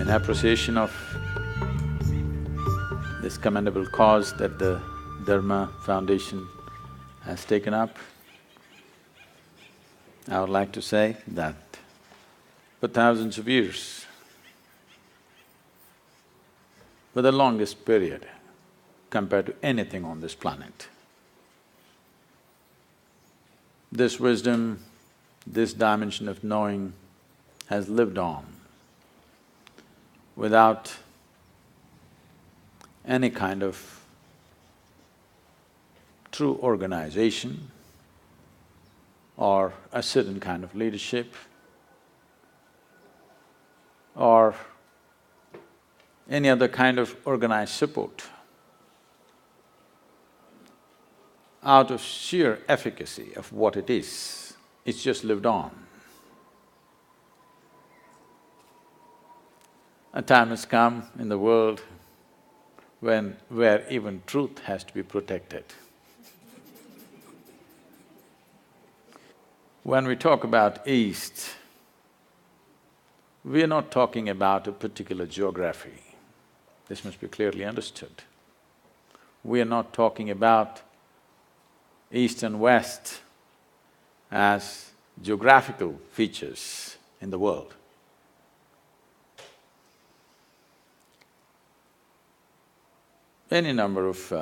in appreciation of this commendable cause that the Dharma Foundation has taken up, I would like to say that for thousands of years, for the longest period compared to anything on this planet, this wisdom, this dimension of knowing has lived on without any kind of true organization or a certain kind of leadership or any other kind of organized support. Out of sheer efficacy of what it is, it's just lived on. A time has come in the world where even truth has to be protected. When we talk about East, we are not talking about a particular geography. This must be clearly understood. We are not talking about East and West as geographical features in the world. Any number of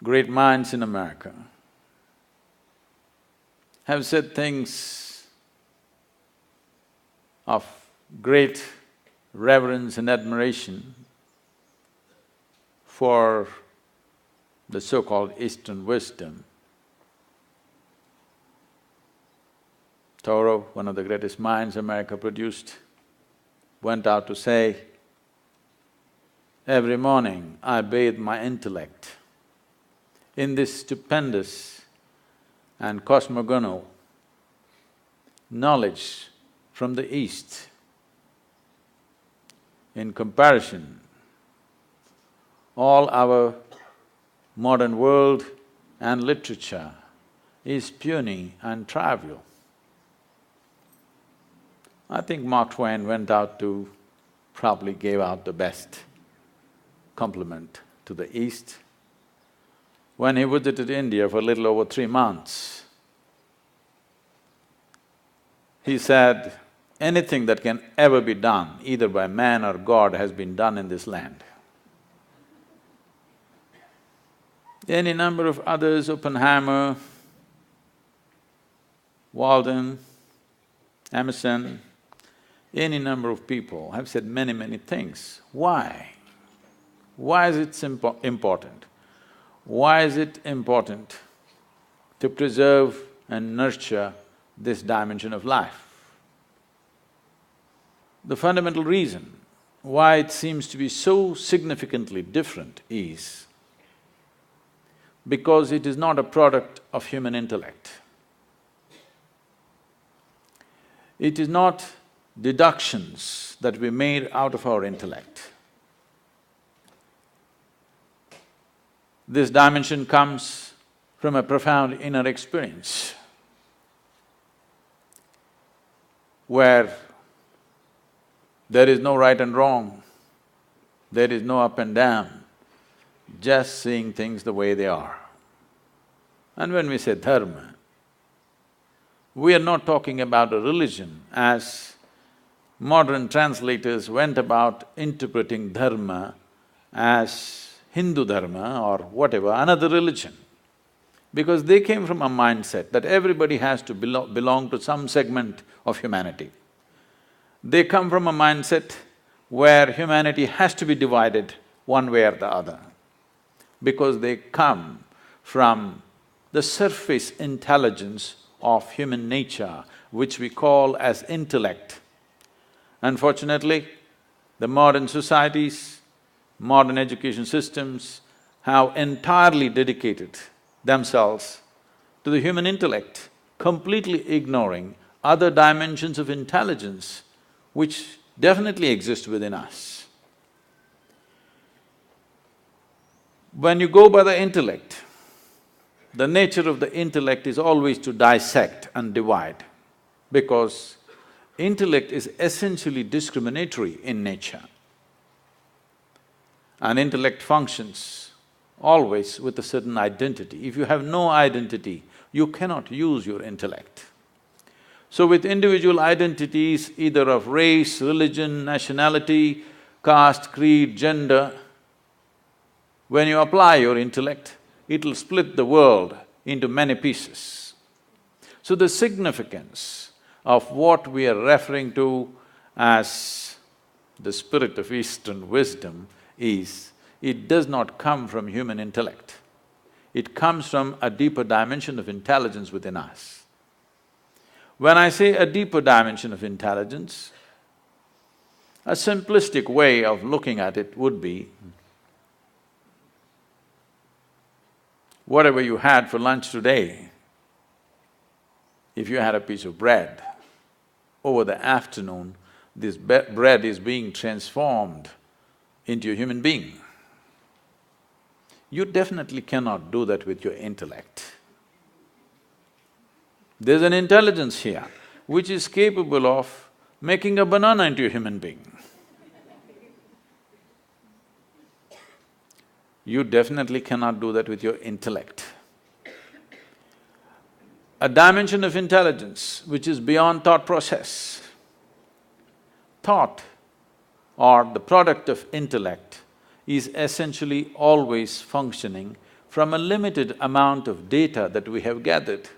great minds in America have said things of great reverence and admiration for the so-called Eastern wisdom. Thoreau, one of the greatest minds America produced, went out to say, "Every morning I bathe my intellect in this stupendous and cosmogonal knowledge from the East. In comparison, all our modern world and literature is puny and trivial." I think Mark Twain went out to… probably gave out the best compliment to the East. When he visited India for a little over 3 months, he said, anything that can ever be done, either by man or God, has been done in this land. Any number of others, Oppenheimer, Walden, Emerson, any number of people have said many things. Why? Why is it important? Why is it important to preserve and nurture this dimension of life? The fundamental reason why it seems to be so significantly different is because it is not a product of human intellect. It is not deductions that we made out of our intellect. This dimension comes from a profound inner experience where there is no right and wrong, there is no up and down, just seeing things the way they are. And when we say dharma, we are not talking about a religion as modern translators went about interpreting dharma as Hindu dharma or whatever, another religion. Because they came from a mindset that everybody has to belong to some segment of humanity. They come from a mindset where humanity has to be divided one way or the other, because they come from the surface intelligence of human nature, which we call as intellect. Unfortunately, the modern societies, modern education systems have entirely dedicated themselves to the human intellect, completely ignoring other dimensions of intelligence which definitely exist within us. When you go by the intellect, the nature of the intellect is always to dissect and divide, because intellect is essentially discriminatory in nature. And intellect functions always with a certain identity. If you have no identity, you cannot use your intellect. So with individual identities, either of race, religion, nationality, caste, creed, gender, when you apply your intellect, it'll split the world into many pieces. So the significance of what we are referring to as the spirit of Eastern wisdom is, it does not come from human intellect. It comes from a deeper dimension of intelligence within us. When I say a deeper dimension of intelligence, a simplistic way of looking at it would be, whatever you had for lunch today, if you had a piece of bread, over the afternoon, this bread is being transformed into a human being. You definitely cannot do that with your intellect. There's an intelligence here which is capable of making a banana into a human being. You definitely cannot do that with your intellect. A dimension of intelligence which is beyond thought process. Thought, or the product of intellect, is essentially always functioning from a limited amount of data that we have gathered.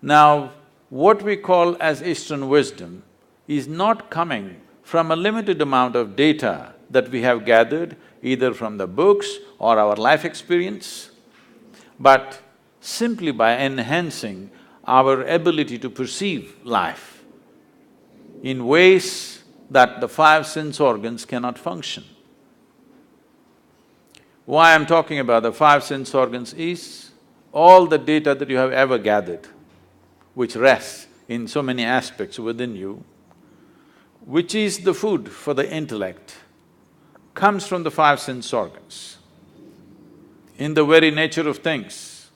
Now, what we call as Eastern wisdom is not coming from a limited amount of data that we have gathered, either from the books or our life experience, but simply by enhancing our ability to perceive life in ways that the five sense organs cannot function. Why I'm talking about the five sense organs is, all the data that you have ever gathered, which rests in so many aspects within you, which is the food for the intellect, comes from the five sense organs. In the very nature of things,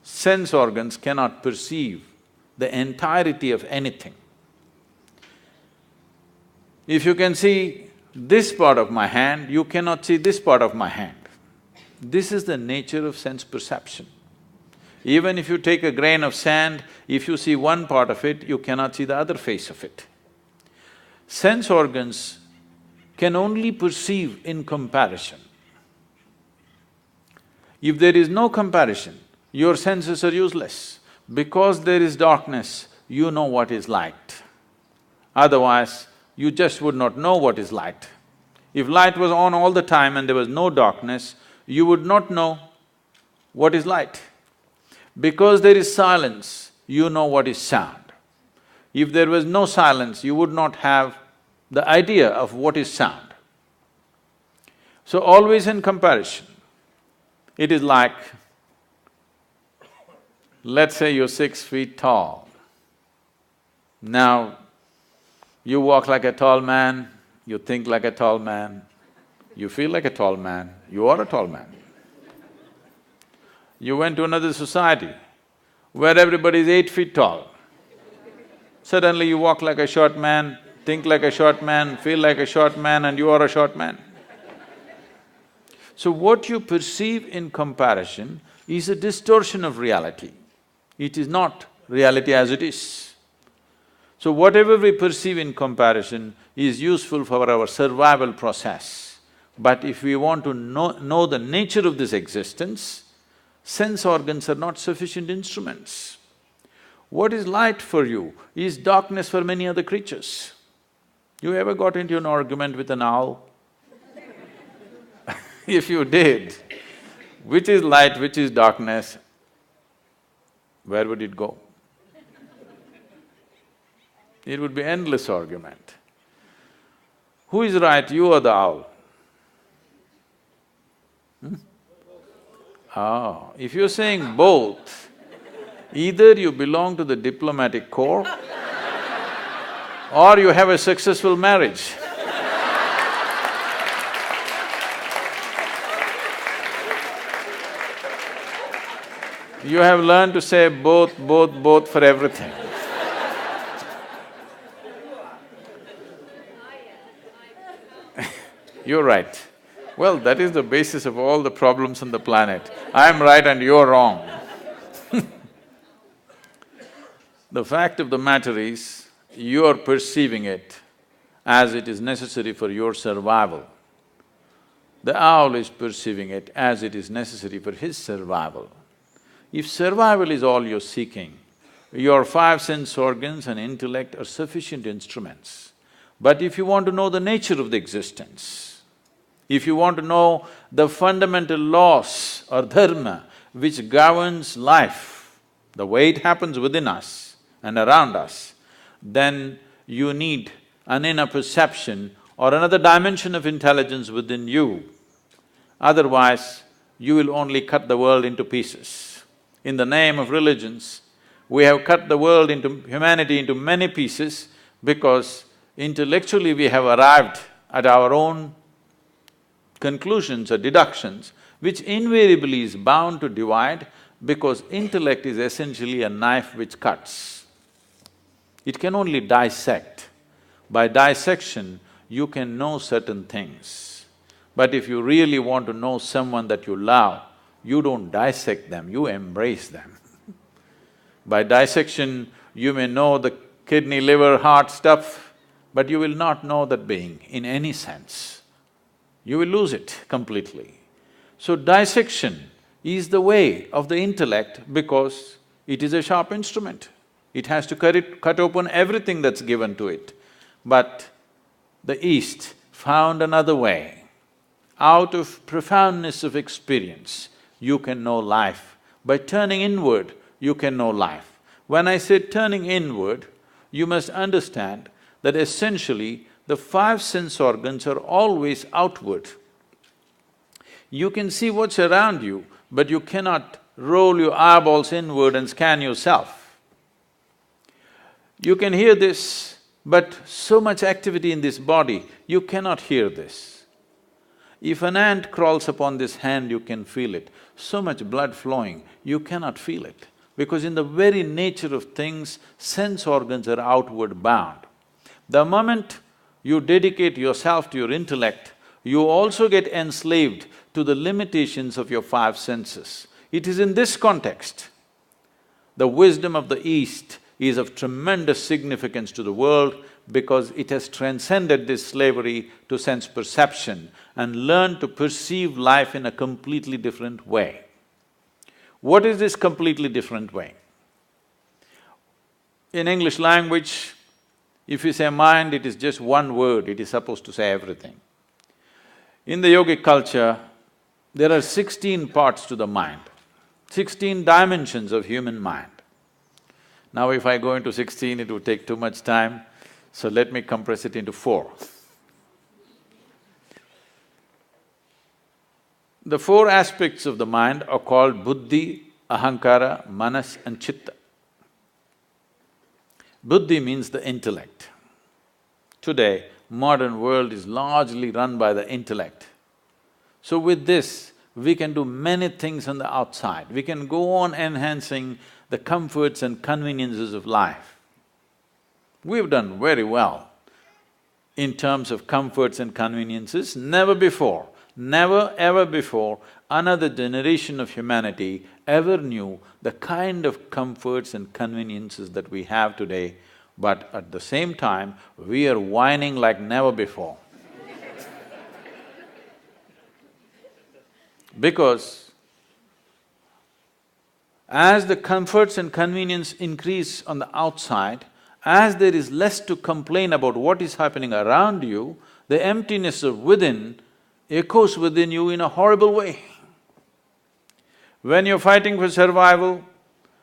sense organs cannot perceive the entirety of anything. If you can see this part of my hand, you cannot see this part of my hand. This is the nature of sense perception. Even if you take a grain of sand, if you see one part of it, you cannot see the other face of it. Sense organs can only perceive in comparison. If there is no comparison, your senses are useless. Because there is darkness, you know what is light. Otherwise, you just would not know what is light. If light was on all the time and there was no darkness, you would not know what is light. Because there is silence, you know what is sound. If there was no silence, you would not have the idea of what is sound. So always in comparison, it is like, let's say you're 6 feet tall. Now, you walk like a tall man, you think like a tall man, you feel like a tall man, you are a tall man. You went to another society where everybody is 8 feet tall. Suddenly you walk like a short man, think like a short man, feel like a short man, and you are a short man. So what you perceive in comparison is a distortion of reality. It is not reality as it is. So whatever we perceive in comparison is useful for our survival process. But if we want to know the nature of this existence, sense organs are not sufficient instruments. What is light for you is darkness for many other creatures. You ever got into an argument with an owl? If you did, which is light, which is darkness, where would it go? It would be endless argument. Who is right, you or the owl? Oh, if you're saying both, either you belong to the diplomatic corps or you have a successful marriage. You have learned to say both for everything. You're right. Well, that is the basis of all the problems on the planet. I'm right and you're wrong. The fact of the matter is, you're perceiving it as it is necessary for your survival. The owl is perceiving it as it is necessary for his survival. If survival is all you're seeking, your five sense organs and intellect are sufficient instruments. But if you want to know the nature of the existence, if you want to know the fundamental laws or dharma which governs life, the way it happens within us and around us, then you need an inner perception or another dimension of intelligence within you. Otherwise, you will only cut the world into pieces. In the name of religions, we have cut the world into… humanity into many pieces because intellectually we have arrived at our own conclusions or deductions, which invariably is bound to divide because intellect is essentially a knife which cuts. It can only dissect. By dissection, you can know certain things. But if you really want to know someone that you love, you don't dissect them, you embrace them. By dissection, you may know the kidney, liver, heart stuff, but you will not know that being in any sense. You will lose it completely. So dissection is the way of the intellect because it is a sharp instrument. It has to cut open everything that's given to it. But the East found another way. Out of profoundness of experience, you can know life. By turning inward, you can know life. When I say turning inward, you must understand that essentially the five sense organs are always outward. You can see what's around you, but you cannot roll your eyeballs inward and scan yourself. You can hear this, but so much activity in this body, you cannot hear this. If an ant crawls upon this hand, you can feel it. So much blood flowing, you cannot feel it. Because in the very nature of things, sense organs are outward bound. The moment you dedicate yourself to your intellect, you also get enslaved to the limitations of your five senses. It is in this context, the wisdom of the East is of tremendous significance to the world because it has transcended this slavery to sense perception and learned to perceive life in a completely different way. What is this completely different way? In English language, if you say mind, it is just one word, it is supposed to say everything. In the yogic culture, there are 16 parts to the mind, 16 dimensions of human mind. Now if I go into 16, it would take too much time, so let me compress it into 4. The 4 aspects of the mind are called buddhi, ahankara, manas and chitta. Buddhi means the intellect. Today, modern world is largely run by the intellect. So with this, we can do many things on the outside. We can go on enhancing the comforts and conveniences of life. We've done very well in terms of comforts and conveniences. Never before, never ever before, another generation of humanity ever knew the kind of comforts and conveniences that we have today, but at the same time, we are whining like never before. Because as the comforts and convenience increase on the outside, as there is less to complain about what is happening around you, the emptiness of within echoes within you in a horrible way. When you're fighting for survival,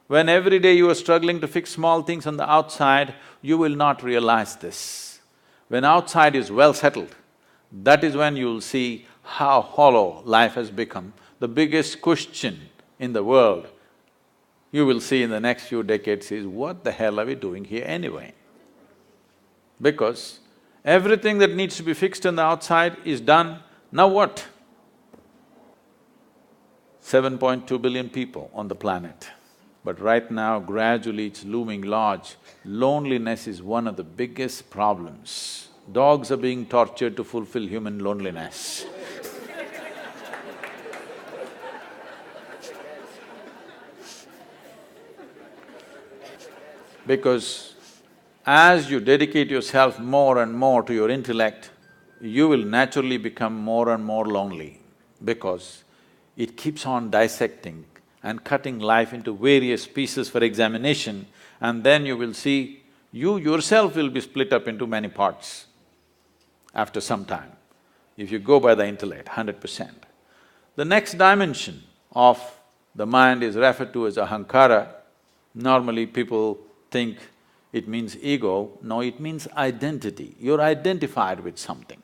when every day you are struggling to fix small things on the outside, you will not realize this. When outside is well settled, that is when you'll see how hollow life has become. The biggest question in the world, you will see in the next few decades is, what the hell are we doing here anyway? Because everything that needs to be fixed on the outside is done, now what? 7.2 billion people on the planet. But right now, gradually it's looming large. Loneliness is one of the biggest problems Dogs are being tortured to fulfill human loneliness. Because as you dedicate yourself more and more to your intellect, you will naturally become more and more lonely because it keeps on dissecting and cutting life into various pieces for examination, and then you will see you yourself will be split up into many parts after some time, if you go by the intellect, 100%. The next dimension of the mind is referred to as ahankara. Normally people think it means ego. No, it means identity. You're identified with something.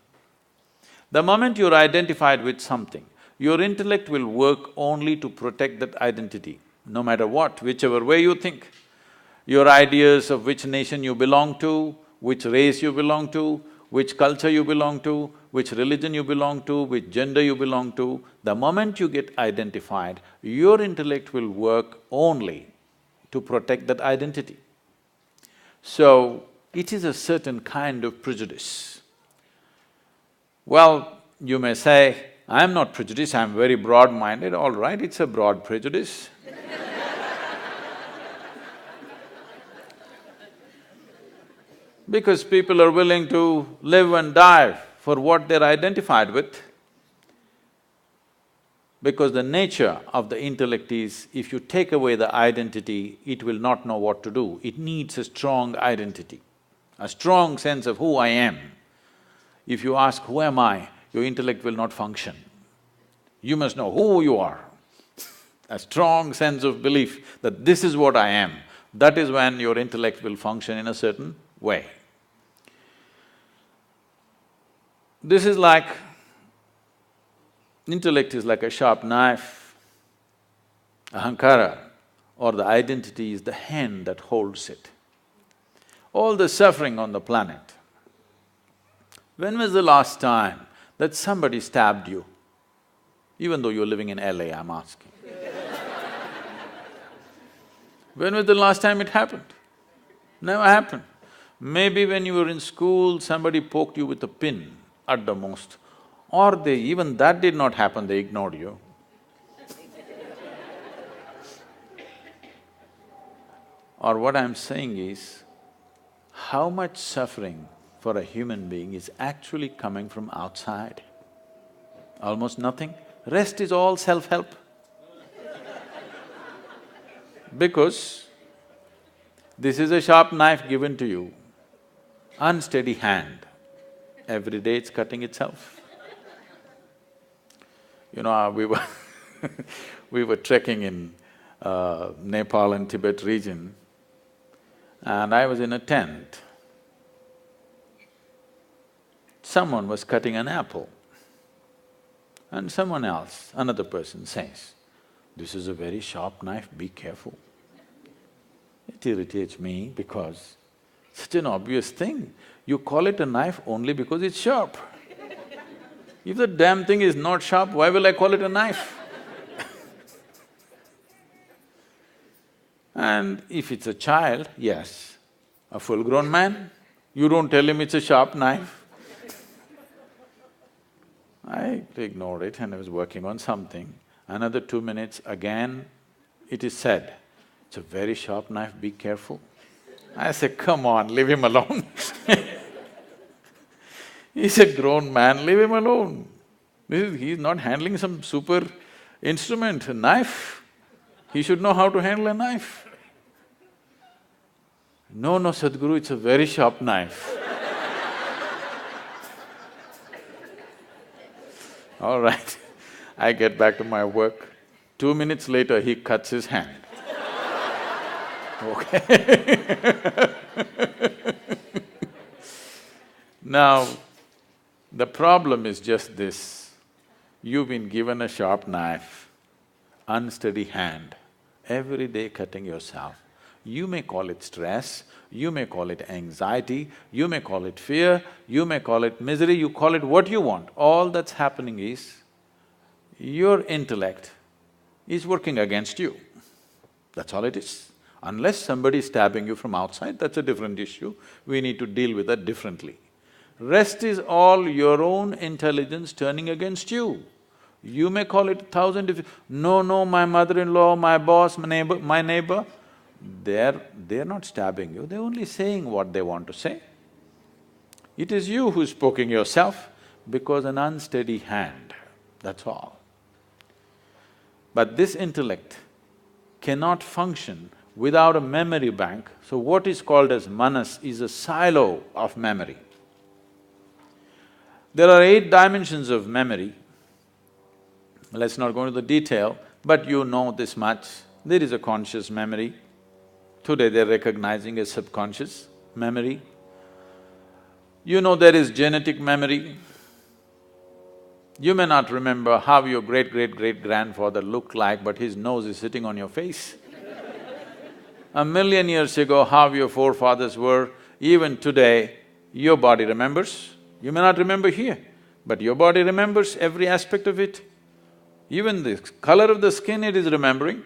The moment you're identified with something, your intellect will work only to protect that identity, no matter what, whichever way you think. Your ideas of which nation you belong to, which race you belong to, which culture you belong to, which religion you belong to, which gender you belong to, the moment you get identified, your intellect will work only to protect that identity. So, it is a certain kind of prejudice. Well, you may say, I'm not prejudiced, I'm very broad-minded. All right, it's a broad prejudice. Because people are willing to live and die for what they're identified with. Because the nature of the intellect is, if you take away the identity, it will not know what to do. It needs a strong identity, a strong sense of who I am. If you ask, who am I? Your intellect will not function. You must know who you are. A strong sense of belief that this is what I am, that is when your intellect will function in a certain way. This is like… intellect is like a sharp knife. Ahankara or the identity is the hand that holds it. All the suffering on the planet. When was the last time that somebody stabbed you? Even though you're living in LA, I'm asking. When was the last time it happened? Never happened. Maybe when you were in school, somebody poked you with a pin at the most, or even that did not happen, they ignored you. Or what I'm saying is, how much suffering for a human being is actually coming from outside? Almost nothing. Rest is all self-help. Because this is a sharp knife given to you, unsteady hand, every day it's cutting itself. You know, we were trekking in Nepal and Tibet region, and I was in a tent. Someone was cutting an apple, and someone else, another person says, "This is a very sharp knife, be careful." It irritates me because such an obvious thing, you call it a knife only because it's sharp. If the damn thing is not sharp, why will I call it a knife? And if it's a child, yes. A full-grown man, you don't tell him it's a sharp knife. I ignored it and I was working on something. Another 2 minutes, again it is said, "It's a very sharp knife, be careful." I said, "Come on, leave him alone." He's a grown man, leave him alone. He's not handling some super instrument, a knife. He should know how to handle a knife. "No, no, Sadhguru, it's a very sharp knife." All right, I get back to my work. 2 minutes later, he cuts his hand. Okay. Now, the problem is just this, you've been given a sharp knife, unsteady hand, every day cutting yourself. You may call it stress, you may call it anxiety, you may call it fear, you may call it misery, you call it what you want. All that's happening is, your intellect is working against you. That's all it is. Unless somebody is stabbing you from outside, that's a different issue. We need to deal with that differently. Rest is all your own intelligence turning against you. You may call it 1,000 no, my mother-in-law, my boss, my neighbor, they're not stabbing you, they're only saying what they want to say. It is you who's poking yourself because an unsteady hand, that's all. But this intellect cannot function without a memory bank, so what is called as manas is a silo of memory. There are 8 dimensions of memory. Let's not go into the detail, but you know this much. There is a conscious memory. Today they're recognizing a subconscious memory. You know there is genetic memory. You may not remember how your great-great-great-grandfather looked like, but his nose is sitting on your face. 1,000,000 years ago, how your forefathers were, even today, your body remembers. You may not remember here, but your body remembers every aspect of it. Even the color of the skin it is remembering,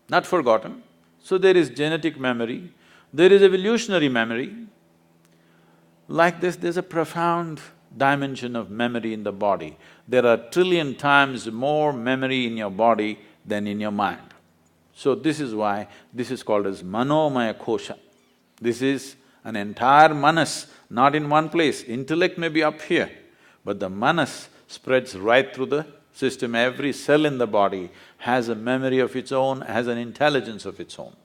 not forgotten. So there is genetic memory, there is evolutionary memory. Like this, there's a profound dimension of memory in the body. There are 1,000,000,000,000 times more memory in your body than in your mind. So this is why this is called as manomaya kosha. This is an entire manas, not in one place. Intellect may be up here, but the manas spreads right through the system. Every cell in the body has a memory of its own, has an intelligence of its own.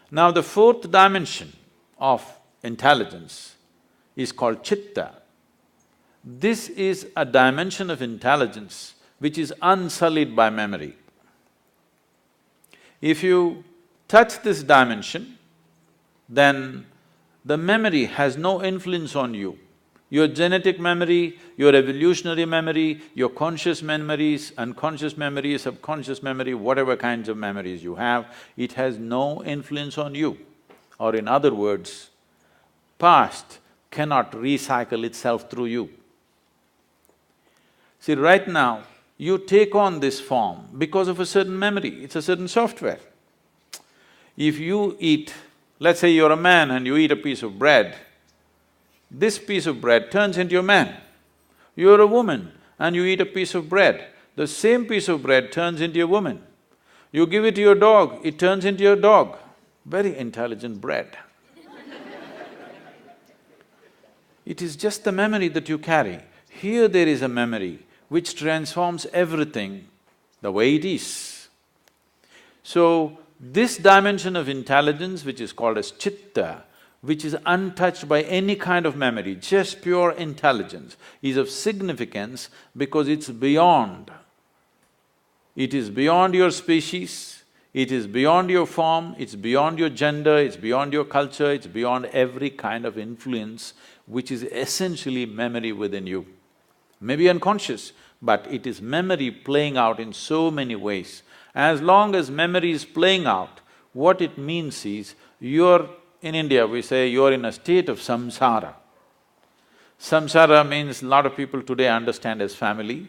Now the 4th dimension of intelligence is called chitta. This is a dimension of intelligence which is unsullied by memory. If you touch this dimension, then the memory has no influence on you. Your genetic memory, your evolutionary memory, your conscious memories, unconscious memory, subconscious memory, whatever kinds of memories you have, it has no influence on you. Or in other words, past cannot recycle itself through you. See, right now, you take on this form because of a certain memory, it's a certain software. If you eat, let's say you're a man and you eat a piece of bread, this piece of bread turns into a man. You're a woman and you eat a piece of bread, the same piece of bread turns into a woman. You give it to your dog, it turns into your dog. Very intelligent bread. It is just the memory that you carry. Here there is a memory which transforms everything the way it is. So, this dimension of intelligence, which is called as chitta, which is untouched by any kind of memory, just pure intelligence, is of significance because it's beyond. It is beyond your species, it is beyond your form, it's beyond your gender, it's beyond your culture, it's beyond every kind of influence, which is essentially memory within you. Maybe unconscious, but it is memory playing out in so many ways. As long as memory is playing out, what it means is, in India we say you're in a state of samsara. Samsara means a lot of people today understand as family.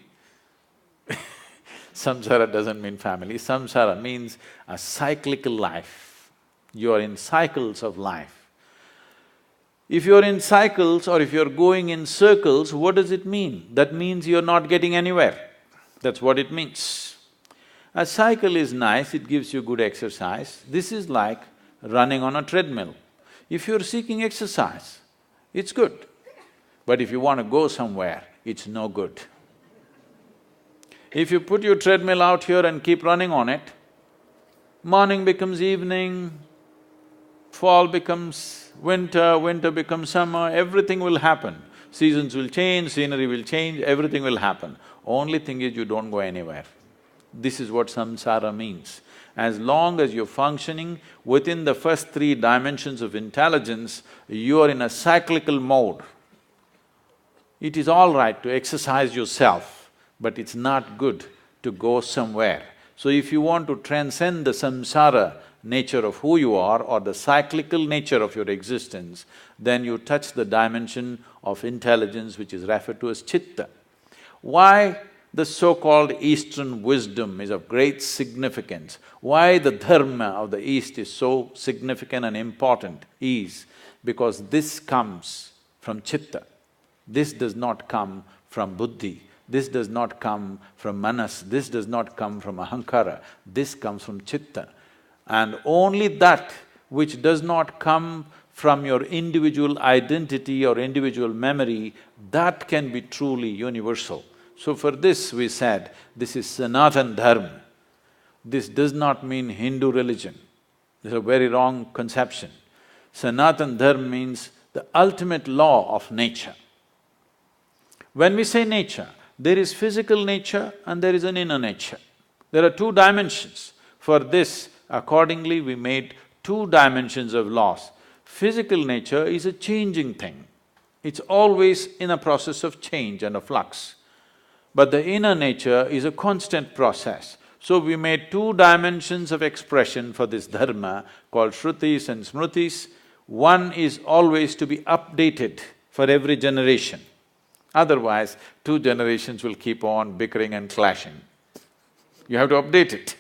Samsara doesn't mean family, samsara means a cyclical life. You're in cycles of life. If you're in cycles or if you're going in circles, what does it mean? That means you're not getting anywhere. That's what it means. A cycle is nice, it gives you good exercise. This is like running on a treadmill. If you're seeking exercise, it's good. But if you want to go somewhere, it's no good. If you put your treadmill out here and keep running on it, morning becomes evening, fall becomes winter, winter becomes summer, everything will happen. Seasons will change, scenery will change, everything will happen. Only thing is you don't go anywhere. This is what samsara means. As long as you're functioning within the first 3 dimensions of intelligence, you are in a cyclical mode. It is all right to exercise yourself, but it's not good to go somewhere. So if you want to transcend the samsara nature of who you are or the cyclical nature of your existence, then you touch the dimension of intelligence which is referred to as chitta. Why the so-called Eastern wisdom is of great significance, why the dharma of the East is so significant and important is because this comes from chitta. This does not come from buddhi, this does not come from manas, this does not come from ahankara, this comes from chitta. And only that which does not come from your individual identity or individual memory, that can be truly universal. So for this we said, this is Sanatan Dharma. This does not mean Hindu religion. This is a very wrong conception. Sanatan Dharma means the ultimate law of nature. When we say nature, there is physical nature and there is an inner nature. There are two dimensions. For this, accordingly, we made two dimensions of laws. Physical nature is a changing thing. It's always in a process of change and a flux. But the inner nature is a constant process. So we made two dimensions of expression for this dharma called Shrutis and Smritis. One is always to be updated for every generation. Otherwise, two generations will keep on bickering and clashing. You have to update it.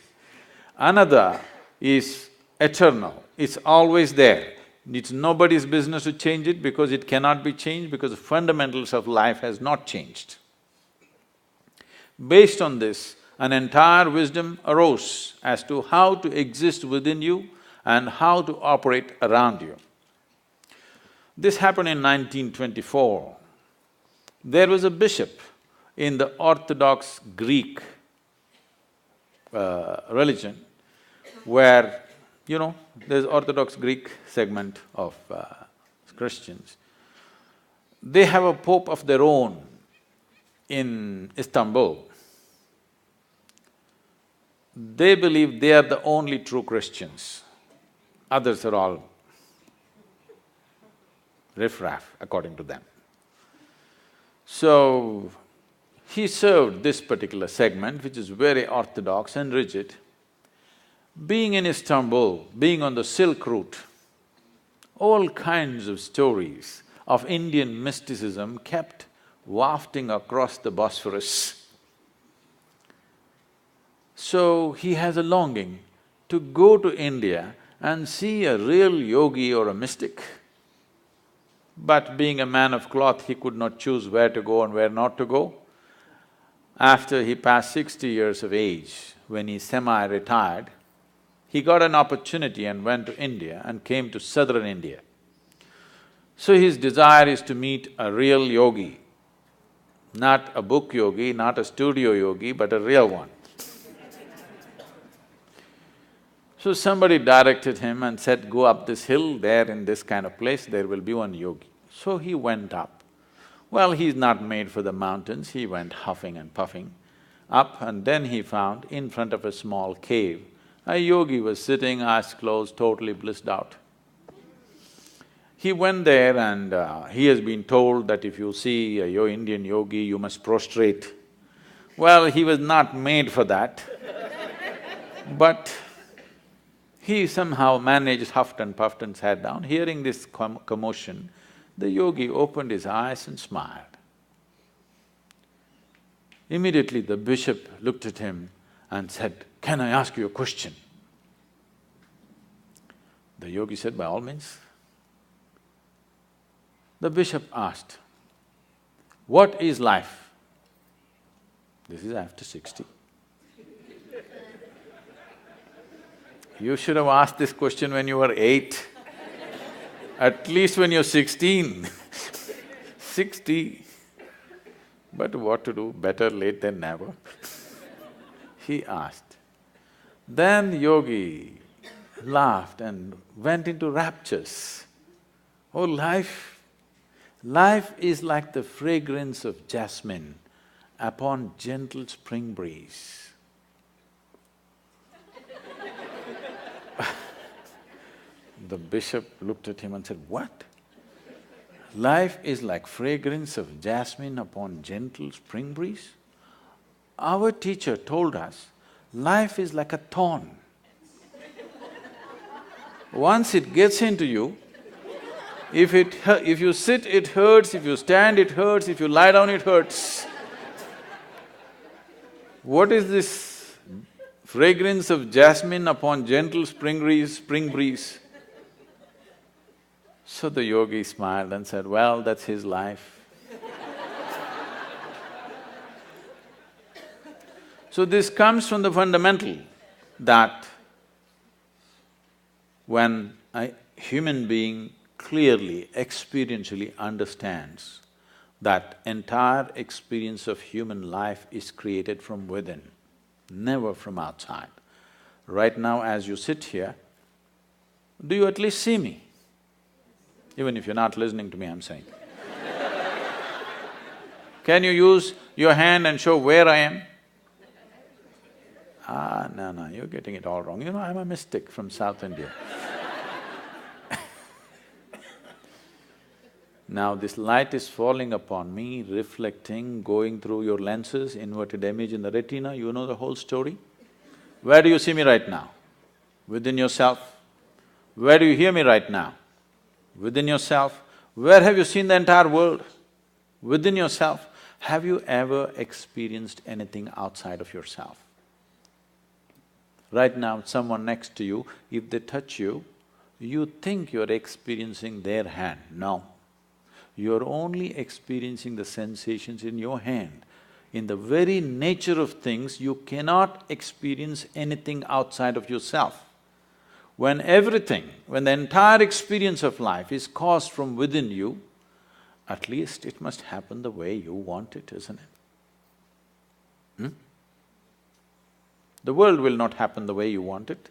Another is eternal, it's always there. It's nobody's business to change it because it cannot be changed because the fundamentals of life has not changed. Based on this, an entire wisdom arose as to how to exist within you and how to operate around you. This happened in 1924. There was a bishop in the Orthodox Greek religion where, there's Orthodox Greek segment of Christians. They have a pope of their own in Istanbul. They believe they are the only true Christians. Others are all riffraff, according to them. So, he served this particular segment, which is very orthodox and rigid. Being in Istanbul, being on the Silk Route, all kinds of stories of Indian mysticism kept wafting across the Bosphorus. So, he has a longing to go to India and see a real yogi or a mystic. But being a man of cloth, he could not choose where to go and where not to go. After he passed 60 years of age, when he semi-retired, he got an opportunity and went to India and came to southern India. So his desire is to meet a real yogi, not a book yogi, not a studio yogi, but a real one. So somebody directed him and said, go up this hill, there in this kind of place, there will be one yogi. So he went up. Well, he's not made for the mountains, he went huffing and puffing up, and then he found in front of a small cave, a yogi was sitting, eyes closed, totally blissed out. He went there and he has been told that if you see a Indian yogi, you must prostrate. Well, he was not made for that, but he somehow managed, huffed and puffed and sat down. Hearing this commotion, the yogi opened his eyes and smiled. Immediately the bishop looked at him and said, "Can I ask you a question?" The yogi said, "By all means." The bishop asked, "What is life?" This is after 60. You should have asked this question when you were 8, at least when you're 16, 60. But what to do, better late than never. He asked. Then the yogi laughed and went into raptures. Oh, life is like the fragrance of jasmine upon gentle spring breeze. The bishop looked at him and said, "What? Life is like fragrance of jasmine upon gentle spring breeze? Our teacher told us, life is like a thorn. Once it gets into you, if you sit, it hurts, if you stand, it hurts, if you lie down, it hurts. What is this fragrance of jasmine upon gentle spring breeze? So the yogi smiled and said, well, that's his life. So this comes from the fundamental that when a human being clearly, experientially understands that entire experience of human life is created from within, never from outside. Right now as you sit here, do you at least see me? Even if you're not listening to me, I'm saying. Can you use your hand and show where I am? No, you're getting it all wrong. You know, I'm a mystic from South India. Now this light is falling upon me, reflecting, going through your lenses, inverted image in the retina, you know the whole story. Where do you see me right now? Within yourself. Where do you hear me right now? Within yourself. Where have you seen the entire world? Within yourself. Have you ever experienced anything outside of yourself? Right now, someone next to you, if they touch you, you think you're experiencing their hand. No. You're only experiencing the sensations in your hand. In the very nature of things, you cannot experience anything outside of yourself. When the entire experience of life is caused from within you, at least it must happen the way you want it, isn't it? The world will not happen the way you want it.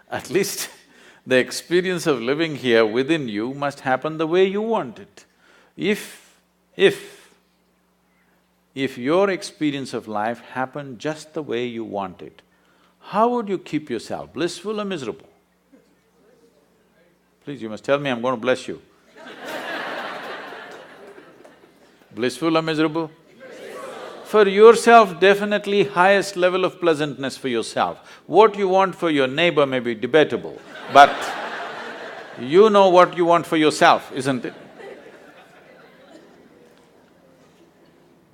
At least the experience of living here within you must happen the way you want it. If your experience of life happened just the way you want it, how would you keep yourself, blissful or miserable? Please, you must tell me, I'm going to bless you. Blissful or miserable? For yourself, definitely highest level of pleasantness for yourself. What you want for your neighbor may be debatable, but you know what you want for yourself, isn't it?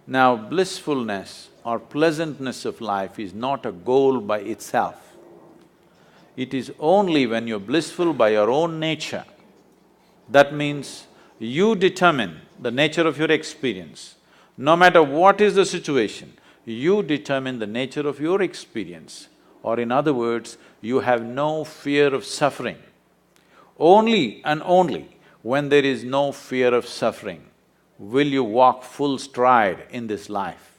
Now, blissfulness or pleasantness of life is not a goal by itself. It is only when you're blissful by your own nature. That means you determine the nature of your experience. No matter what is the situation, you determine the nature of your experience. Or in other words, you have no fear of suffering. Only and only when there is no fear of suffering will you walk full stride in this life.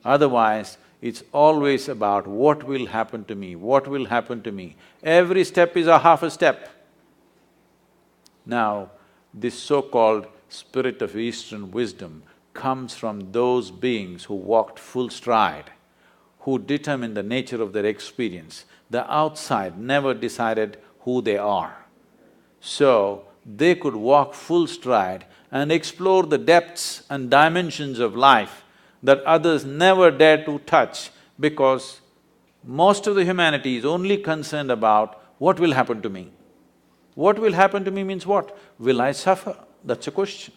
Otherwise, it's always about what will happen to me, what will happen to me. Every step is a half a step. Now, this so-called spirit of Eastern wisdom comes from those beings who walked full stride, who determined the nature of their experience. The outside never decided who they are. So, they could walk full stride and explore the depths and dimensions of life that others never dare to touch, because most of the humanity is only concerned about what will happen to me. What will happen to me means what? Will I suffer? That's a question.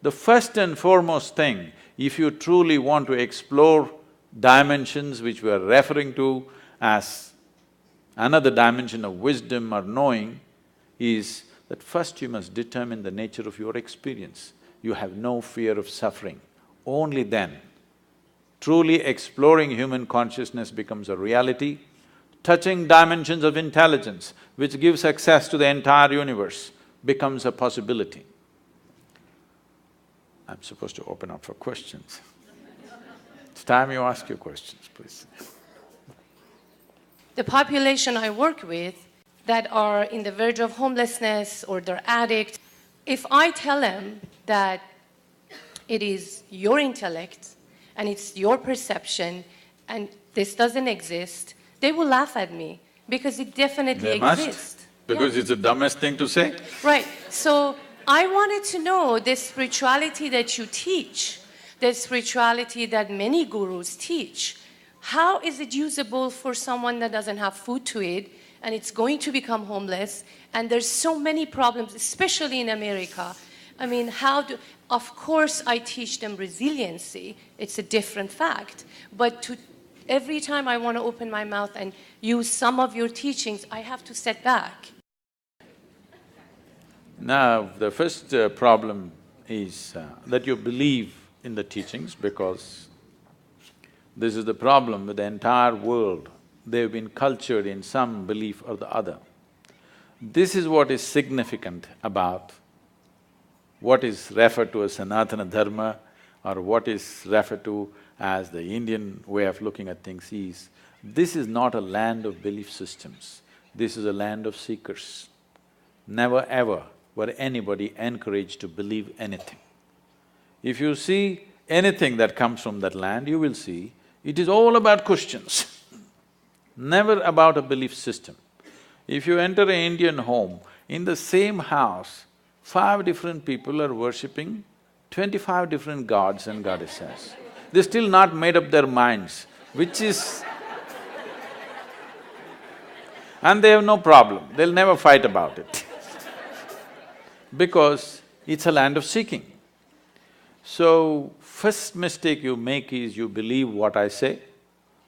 The first and foremost thing, if you truly want to explore dimensions which we are referring to as another dimension of wisdom or knowing, is that first you must determine the nature of your experience. You have no fear of suffering. Only then, truly exploring human consciousness becomes a reality. Touching dimensions of intelligence, which gives access to the entire universe, becomes a possibility. I'm supposed to open up for questions. It's time you ask your questions, please. The population I work with that are in the verge of homelessness or they're addicts, if I tell them that it is your intellect and it's your perception and this doesn't exist, they will laugh at me because it definitely exists. Must, because it's the dumbest thing to say. Right. So I wanted to know the spirituality that you teach, the spirituality that many gurus teach. How is it usable for someone that doesn't have food to eat and it's going to become homeless, and there's so many problems, especially in America? I mean, of course I teach them resiliency, it's a different fact, but every time I want to open my mouth and use some of your teachings, I have to step back. Now, the first problem is that you believe in the teachings, because this is the problem with the entire world. They've been cultured in some belief or the other. This is what is significant about what is referred to as Sanatana Dharma or what is referred to as the Indian way of looking at things is, this is not a land of belief systems, this is a land of seekers. Never ever were anybody encouraged to believe anything. If you see anything that comes from that land, you will see it is all about questions, never about a belief system. If you enter an Indian home, in the same house, 5 different people are worshipping 25 different gods and goddesses. They're still not made up their minds, which is… and they have no problem, they'll never fight about it because it's a land of seeking. So, first mistake you make is you believe what I say.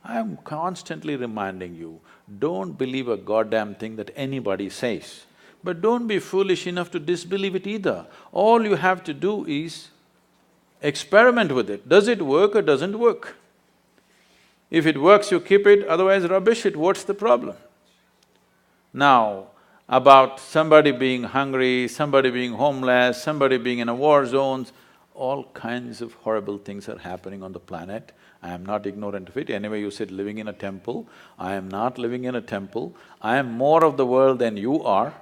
I am constantly reminding you, don't believe a goddamn thing that anybody says. But don't be foolish enough to disbelieve it either. All you have to do is experiment with it. Does it work or doesn't work? If it works, you keep it, otherwise rubbish it, what's the problem? Now, about somebody being hungry, somebody being homeless, somebody being in a war zone, all kinds of horrible things are happening on the planet. I am not ignorant of it. Anyway, you said living in a temple. I am not living in a temple. I am more of the world than you are.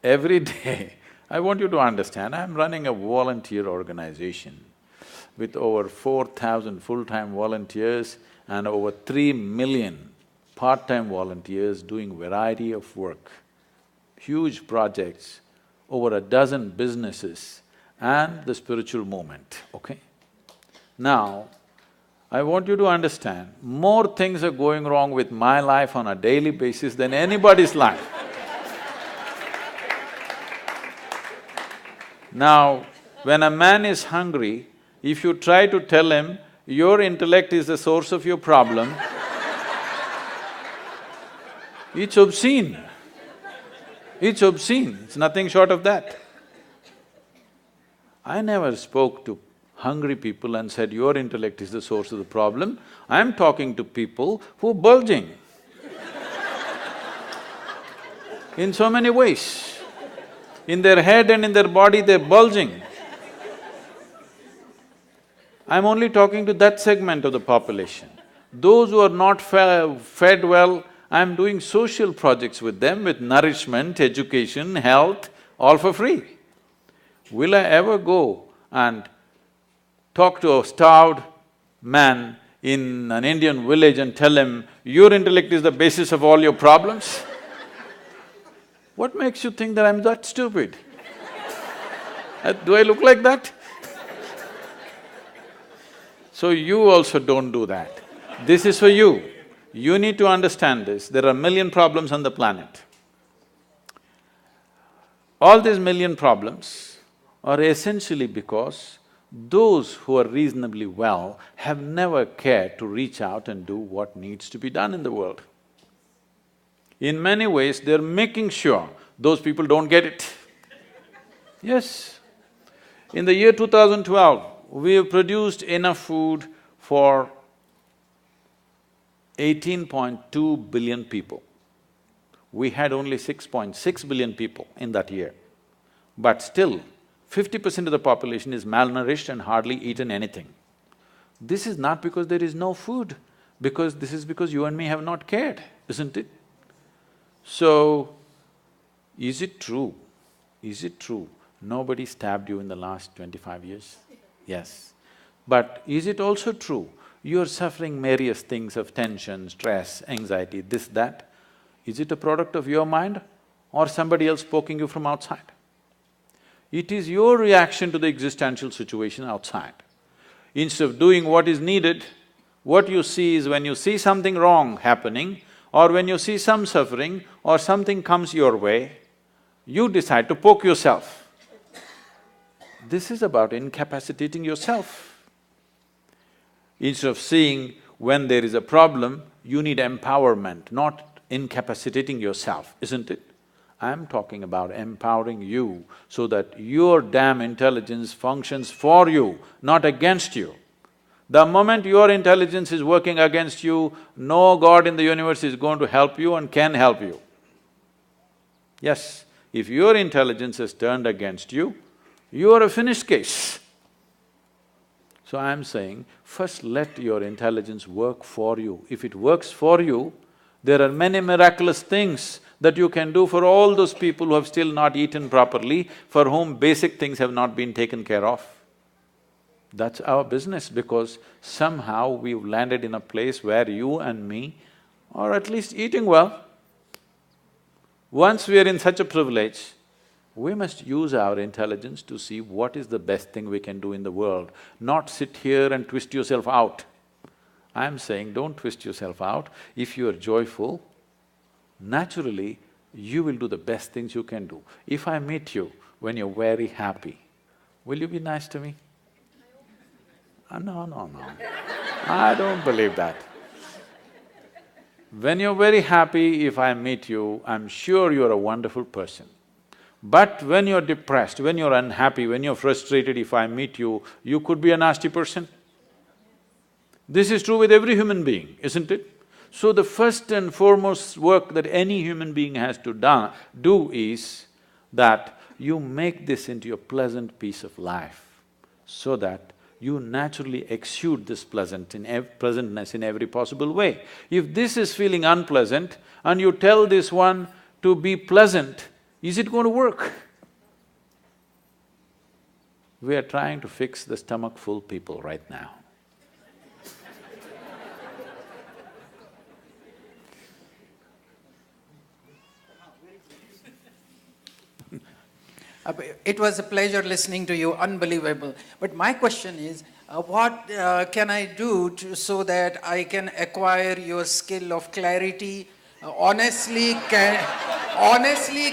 Every day, I want you to understand, I am running a volunteer organization with over 4,000 full-time volunteers and over 3 million part-time volunteers doing variety of work, huge projects, over a dozen businesses and the spiritual movement, okay? Now, I want you to understand, more things are going wrong with my life on a daily basis than anybody's life. Now, when a man is hungry, if you try to tell him, your intellect is the source of your problem, it's obscene. It's obscene, it's nothing short of that. I never spoke to hungry people and said, your intellect is the source of the problem. I'm talking to people who are bulging in so many ways. In their head and in their body, they're bulging. I'm only talking to that segment of the population. Those who are not fed well, I'm doing social projects with them with nourishment, education, health, all for free. Will I ever go and talk to a starved man in an Indian village and tell him, your intellect is the basis of all your problems? What makes you think that I'm that stupid? Do I look like that? So you also don't do that. This is for you. You need to understand this. There are 1,000,000 problems on the planet. All these 1,000,000 problems are essentially because those who are reasonably well have never cared to reach out and do what needs to be done in the world. In many ways, they're making sure those people don't get it. Yes. In the year 2012, we have produced enough food for 18.2 billion people. We had only 6.6 billion people in that year. But still, 50% of the population is malnourished and hardly eaten anything. This is not because there is no food, this is because you and me have not cared, isn't it? So, is it true? Is it true nobody stabbed you in the last 25 years? Yes. But is it also true you're suffering various things of tension, stress, anxiety, this, that? Is it a product of your mind or somebody else poking you from outside? It is your reaction to the existential situation outside. Instead of doing what is needed, what you see is when you see something wrong happening or when you see some suffering or something comes your way, you decide to poke yourself. This is about incapacitating yourself. Instead of seeing when there is a problem, you need empowerment, not incapacitating yourself, isn't it? I'm talking about empowering you so that your damn intelligence functions for you, not against you. The moment your intelligence is working against you, no God in the universe is going to help you and can help you. Yes, if your intelligence is turned against you, you are a finished case. So I'm saying, first let your intelligence work for you. If it works for you, there are many miraculous things that you can do for all those people who have still not eaten properly, for whom basic things have not been taken care of. That's our business, because somehow we've landed in a place where you and me are at least eating well. Once we are in such a privilege, we must use our intelligence to see what is the best thing we can do in the world, not sit here and twist yourself out. I'm saying don't twist yourself out. If you are joyful, naturally you will do the best things you can do. If I meet you when you're very happy, will you be nice to me? No. I don't believe that. When you're very happy, if I meet you, I'm sure you're a wonderful person. But when you're depressed, when you're unhappy, when you're frustrated, if I meet you, you could be a nasty person. This is true with every human being, isn't it? So the first and foremost work that any human being has to do is that you make this into a pleasant piece of life, so that you naturally exude this pleasantness in every possible way. If this is feeling unpleasant and you tell this one to be pleasant, is it going to work? We are trying to fix the stomach-full people right now. It was a pleasure listening to you, unbelievable. But my question is, what can I do so that I can acquire your skill of clarity? Honestly,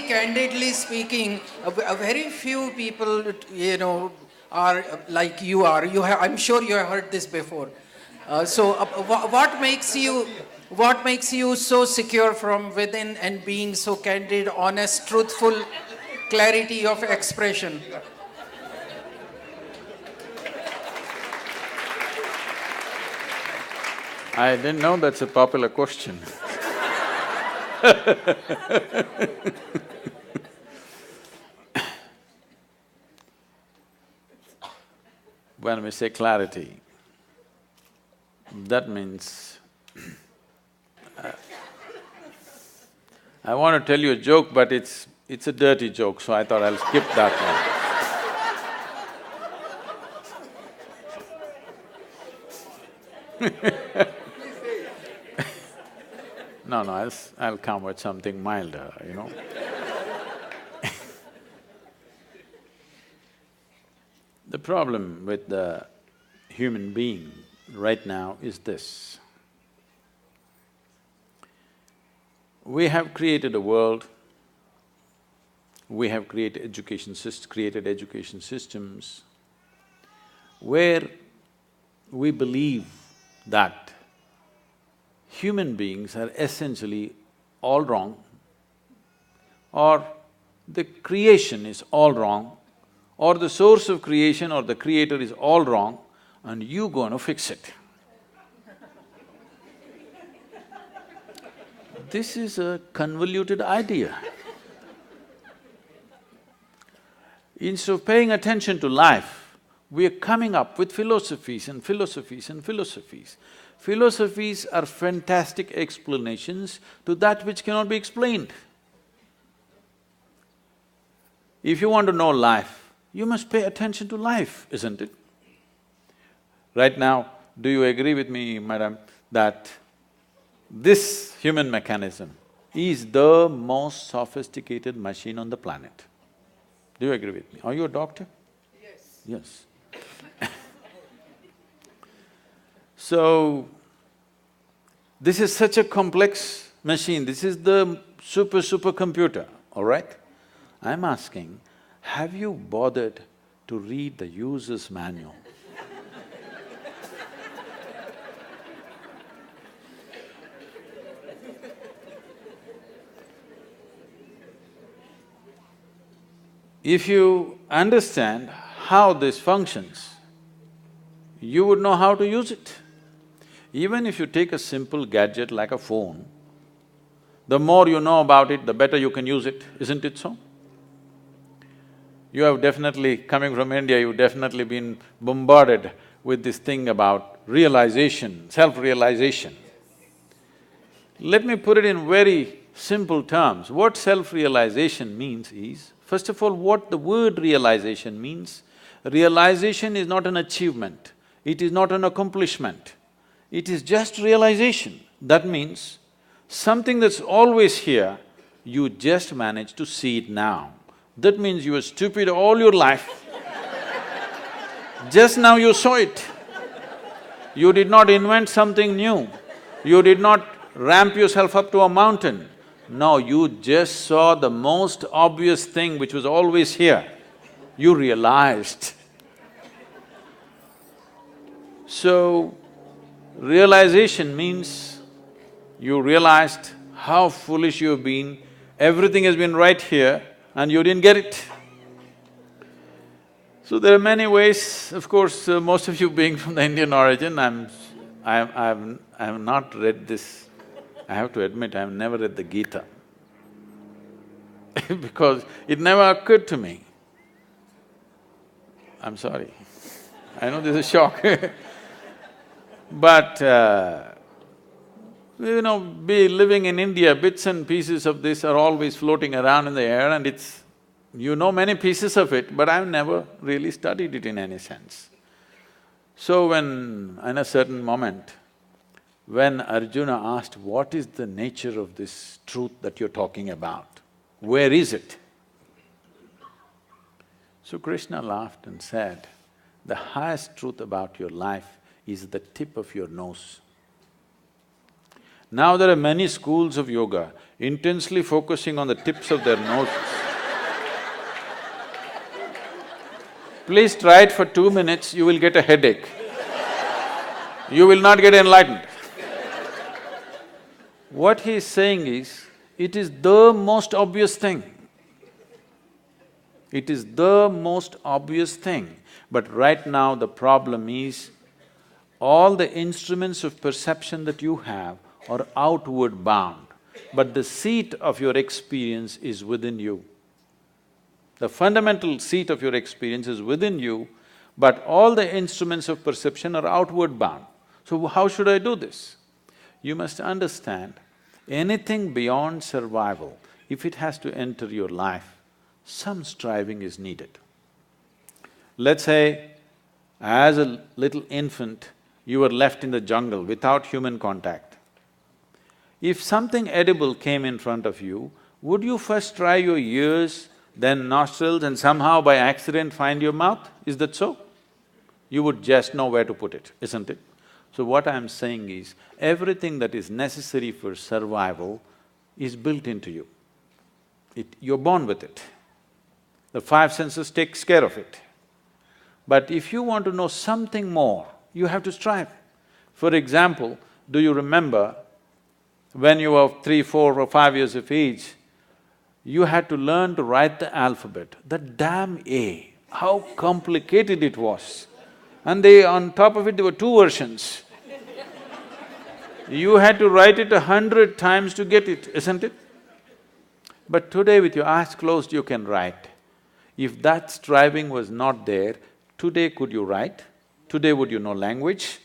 candidly speaking, a very few people, are like you are. I'm sure you have heard this before. What makes you so secure from within and being so candid, honest, truthful, clarity of expression? I didn't know that's a popular question. When we say clarity, that means… I want to tell you a joke, but it's a dirty joke, so I thought I'll skip that one. No, I'll come with something milder, you know. The problem with the human being right now is this. We have created a world, we have created education systems where we believe that human beings are essentially all wrong, or the creation is all wrong, or the source of creation or the creator is all wrong, and you're going to fix it. This is a convoluted idea. Instead of paying attention to life, we are coming up with philosophies and philosophies and philosophies. Philosophies are fantastic explanations to that which cannot be explained. If you want to know life, you must pay attention to life, isn't it? Right now, do you agree with me, madam, that this human mechanism is the most sophisticated machine on the planet? Do you agree with me? Are you a doctor? Yes. Yes. So, this is such a complex machine, this is the supercomputer, all right? I'm asking, have you bothered to read the user's manual? If you understand how this functions, you would know how to use it. Even if you take a simple gadget like a phone, the more you know about it, the better you can use it, isn't it so? You have definitely, coming from India, you've definitely been bombarded with this thing about realization, self-realization. Let me put it in very simple terms. What self-realization means is, first of all, what the word realization means. Realization is not an achievement, it is not an accomplishment, it is just realization. That means something that's always here, you just manage to see it now. That means you were stupid all your life, just now you saw it. You did not invent something new, you did not ramp yourself up to a mountain. No, you just saw the most obvious thing which was always here. You realized. So, realization means you realized how foolish you've been, everything has been right here and you didn't get it. So there are many ways, of course, most of you being from the Indian origin, I've not read this. I have to admit, I've never read the Gita because it never occurred to me. I'm sorry, I know this is a shock but living in India, bits and pieces of this are always floating around in the air and it's… you know many pieces of it, but I've never really studied it in any sense. So when, in a certain moment, when Arjuna asked, what is the nature of this truth that you're talking about? Where is it? So Krishna laughed and said, the highest truth about your life is the tip of your nose. Now there are many schools of yoga intensely focusing on the tips of their noses. Please try it for 2 minutes, you will get a headache. You will not get enlightened. What he is saying is, it is the most obvious thing. It is the most obvious thing. But right now the problem is, all the instruments of perception that you have are outward bound, but the seat of your experience is within you. The fundamental seat of your experience is within you, but all the instruments of perception are outward bound. So how should I do this? You must understand, anything beyond survival, if it has to enter your life, some striving is needed. Let's say, as a little infant, you were left in the jungle without human contact. If something edible came in front of you, would you first try your ears, then nostrils and somehow by accident find your mouth? Is that so? You would just know where to put it, isn't it? So what I'm saying is, everything that is necessary for survival is built into you. You're born with it. The five senses takes care of it. But if you want to know something more, you have to strive. For example, do you remember when you were 3, 4 or 5 years of age, you had to learn to write the alphabet. That damn A, how complicated it was. And on top of it, there were 2 versions. You had to write it 100 times to get it, isn't it? But today with your eyes closed, you can write. If that striving was not there, today could you write? Today would you know language?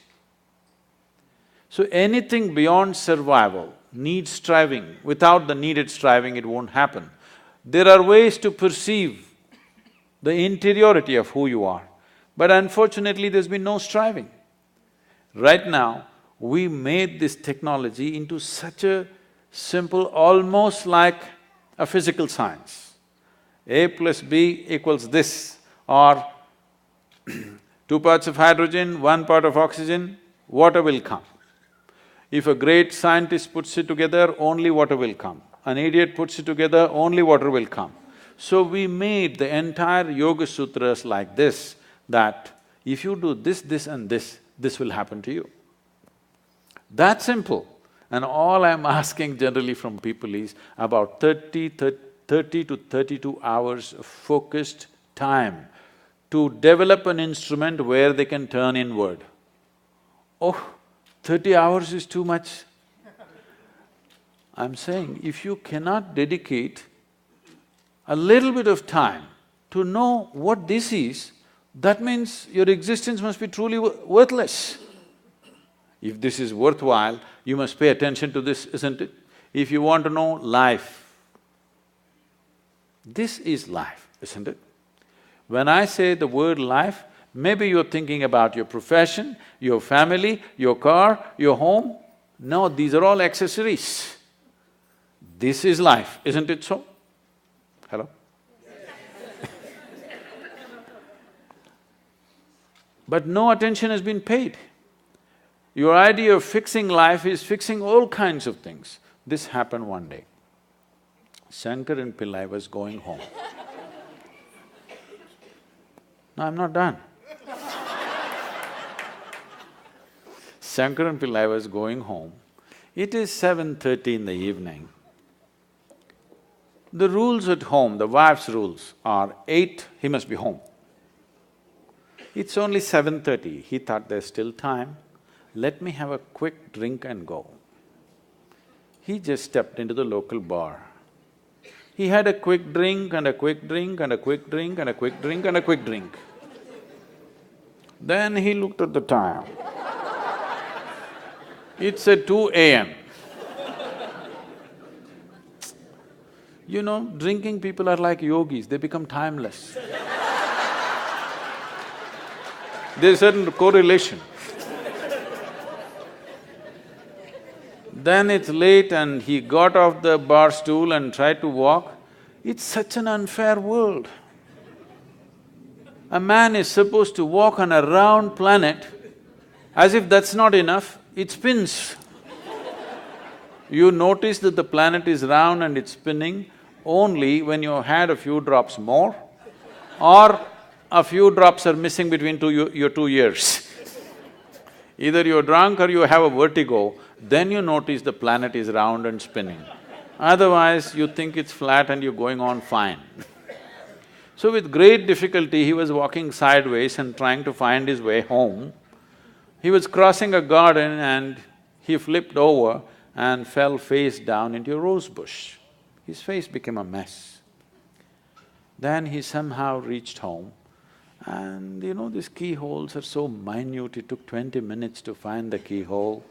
So anything beyond survival needs striving. Without the needed striving, it won't happen. There are ways to perceive the interiority of who you are, but unfortunately there's been no striving. Right now, we made this technology into such a simple, almost like a physical science. A plus B equals this, or 2 parts of hydrogen, 1 part of oxygen, water will come. If a great scientist puts it together, only water will come. An idiot puts it together, only water will come. So we made the entire Yoga Sutras like this, that if you do this, this and this will happen to you. That simple. And all I'm asking generally from people is, about 30 30 to 32 hours of focused time to develop an instrument where they can turn inward. Oh, 30 hours is too much. I'm saying, if you cannot dedicate a little bit of time to know what this is, that means your existence must be truly worthless. If this is worthwhile, you must pay attention to this, isn't it? If you want to know life, this is life, isn't it? When I say the word life, maybe you're thinking about your profession, your family, your car, your home. No, these are all accessories. This is life, isn't it so? Hello? But no attention has been paid. Your idea of fixing life is fixing all kinds of things. This happened one day. Shankaran Pillai was going home. No, I'm not done. Shankaran Pillai was going home. It is 7:30 in the evening. The rules at home, the wife's rules are 8, he must be home. It's only 7:30, he thought there's still time, let me have a quick drink and go. He just stepped into the local bar. He had a quick drink and a quick drink and a quick drink and a quick drink and a quick drink. Then he looked at the time. It's at 2 a.m. You know, drinking people are like yogis, they become timeless. There's a certain correlation. Then it's late and he got off the bar stool and tried to walk. It's such an unfair world. A man is supposed to walk on a round planet, as if that's not enough, it spins. You notice that the planet is round and it's spinning only when you had a few drops more, or a few drops are missing between your 2 ears. Either you're drunk or you have a vertigo, then you notice the planet is round and spinning. Otherwise, you think it's flat and you're going on fine. So with great difficulty, he was walking sideways and trying to find his way home. He was crossing a garden and he flipped over and fell face down into a rose bush. His face became a mess. Then he somehow reached home and you know, these keyholes are so minute, it took 20 minutes to find the keyhole.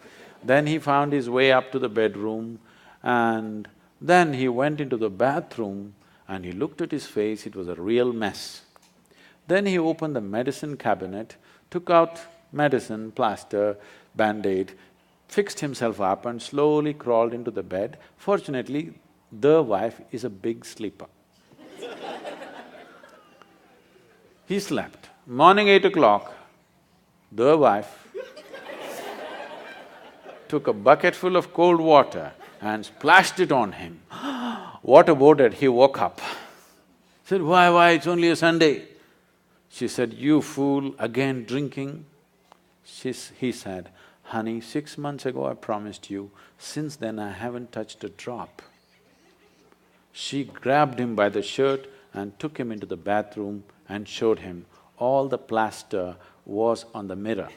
Then he found his way up to the bedroom and then he went into the bathroom and he looked at his face, it was a real mess. Then he opened the medicine cabinet, took out medicine, plaster, band-aid, fixed himself up and slowly crawled into the bed. Fortunately, the wife is a big sleeper. He slept. Morning 8 o'clock, the wife took a bucket full of cold water and splashed it on him. What about it? He woke up. Said, why, it's only a Sunday. She said, you fool, again drinking? He said, honey, 6 months ago I promised you, since then I haven't touched a drop. She grabbed him by the shirt and took him into the bathroom and showed him all the plaster was on the mirror.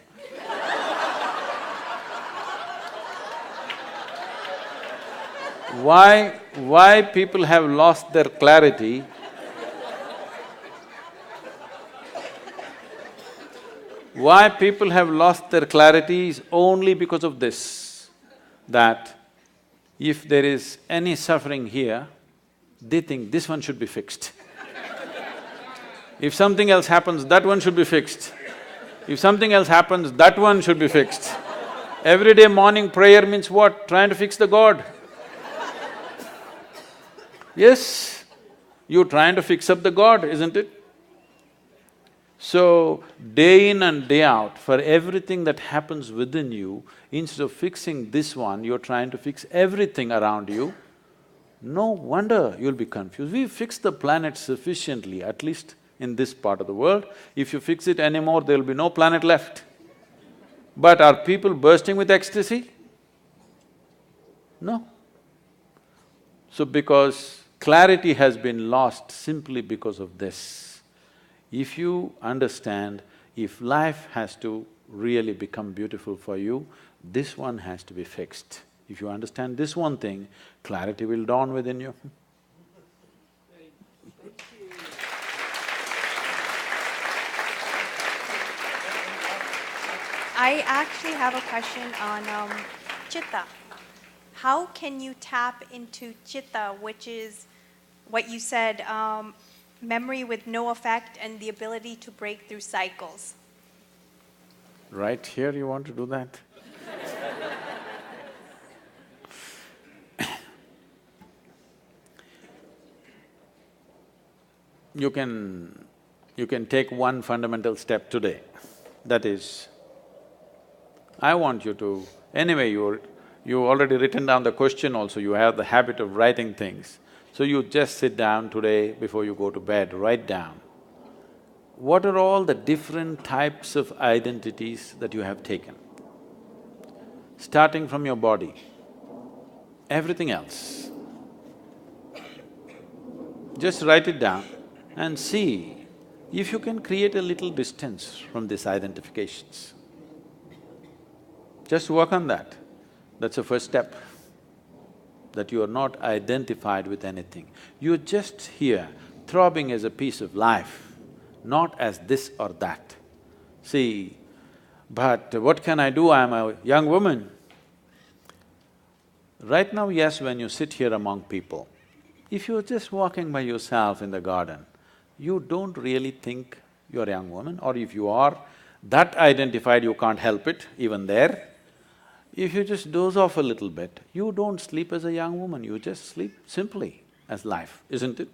Why people have lost their clarity? Why people have lost their clarity is only because of this, that if there is any suffering here, they think this one should be fixed. If something else happens, that one should be fixed. If something else happens, that one should be fixed. Everyday morning prayer means what? Trying to fix the God. Yes, you're trying to fix up the God, isn't it? So, day in and day out, for everything that happens within you, instead of fixing this one, you're trying to fix everything around you. No wonder you'll be confused. We've fixed the planet sufficiently, at least in this part of the world. If you fix it anymore, there'll be no planet left. But are people bursting with ecstasy? No. So because Clarity has been lost simply because of this. If you understand, if life has to really become beautiful for you, this one has to be fixed. If you understand this one thing, clarity will dawn within you. I actually have a question on chitta. How can you tap into chitta, which is what you said, memory with no effect and the ability to break through cycles? Right here you want to do that? You can take one fundamental step today. That is, I want you to… Anyway, you already written down the question also, you have the habit of writing things. So you just sit down today before you go to bed, write down, what are all the different types of identities that you have taken? Starting from your body, everything else. Just write it down and see if you can create a little distance from these identifications. Just work on that. That's the first step, that you are not identified with anything. You're just here, throbbing as a piece of life, not as this or that. See, but what can I do? I'm a young woman. Right now, yes, when you sit here among people, if you're just walking by yourself in the garden, you don't really think you're a young woman, or if you are that identified, you can't help it, even there. If you just doze off a little bit, you don't sleep as a young woman, you just sleep simply as life, isn't it?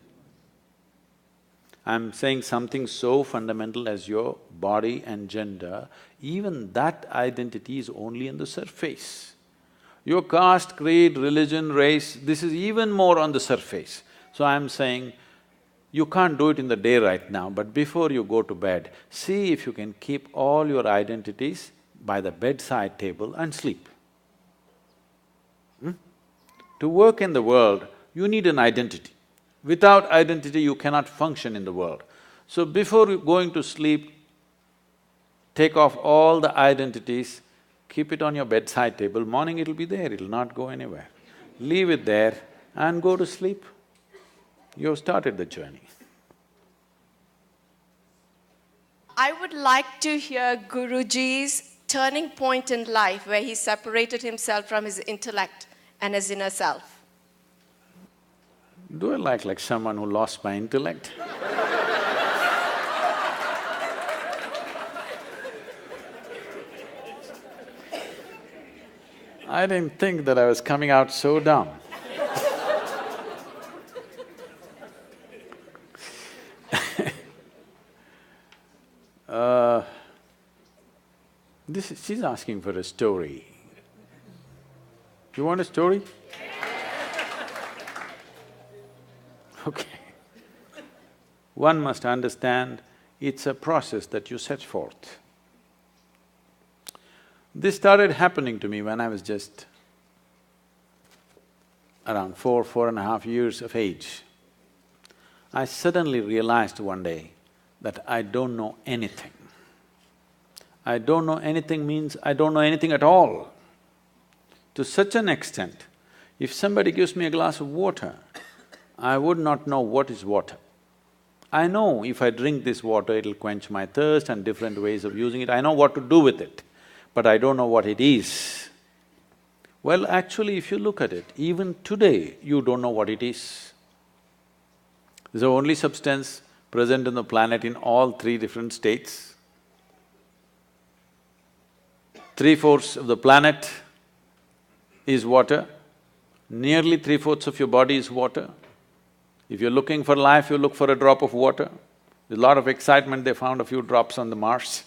I'm saying something so fundamental as your body and gender, even that identity is only on the surface. Your caste, creed, religion, race, this is even more on the surface. So I'm saying, you can't do it in the day right now, but before you go to bed, see if you can keep all your identities by the bedside table and sleep. To work in the world, you need an identity. Without identity, you cannot function in the world. So before going to sleep, take off all the identities, keep it on your bedside table, morning it'll be there, it'll not go anywhere. Leave it there and go to sleep. You've started the journey. I would like to hear Guruji's turning point in life where he separated himself from his intellect and his inner self. Do I like someone who lost my intellect? I didn't think that I was coming out so dumb. She's asking for a story. You want a story? Okay. One must understand, it's a process that you set forth. This started happening to me when I was just around 4.5 years of age. I suddenly realized one day that I don't know anything. I don't know anything means I don't know anything at all. To such an extent, if somebody gives me a glass of water, I would not know what is water. I know if I drink this water, it'll quench my thirst and different ways of using it, I know what to do with it, but I don't know what it is. Well, actually, if you look at it, even today, you don't know what it is. It's the only substance present on the planet in all three different states. 3/4 of the planet is water, nearly 3/4 of your body is water. If you're looking for life, you look for a drop of water. There's a lot of excitement, they found a few drops on the Mars.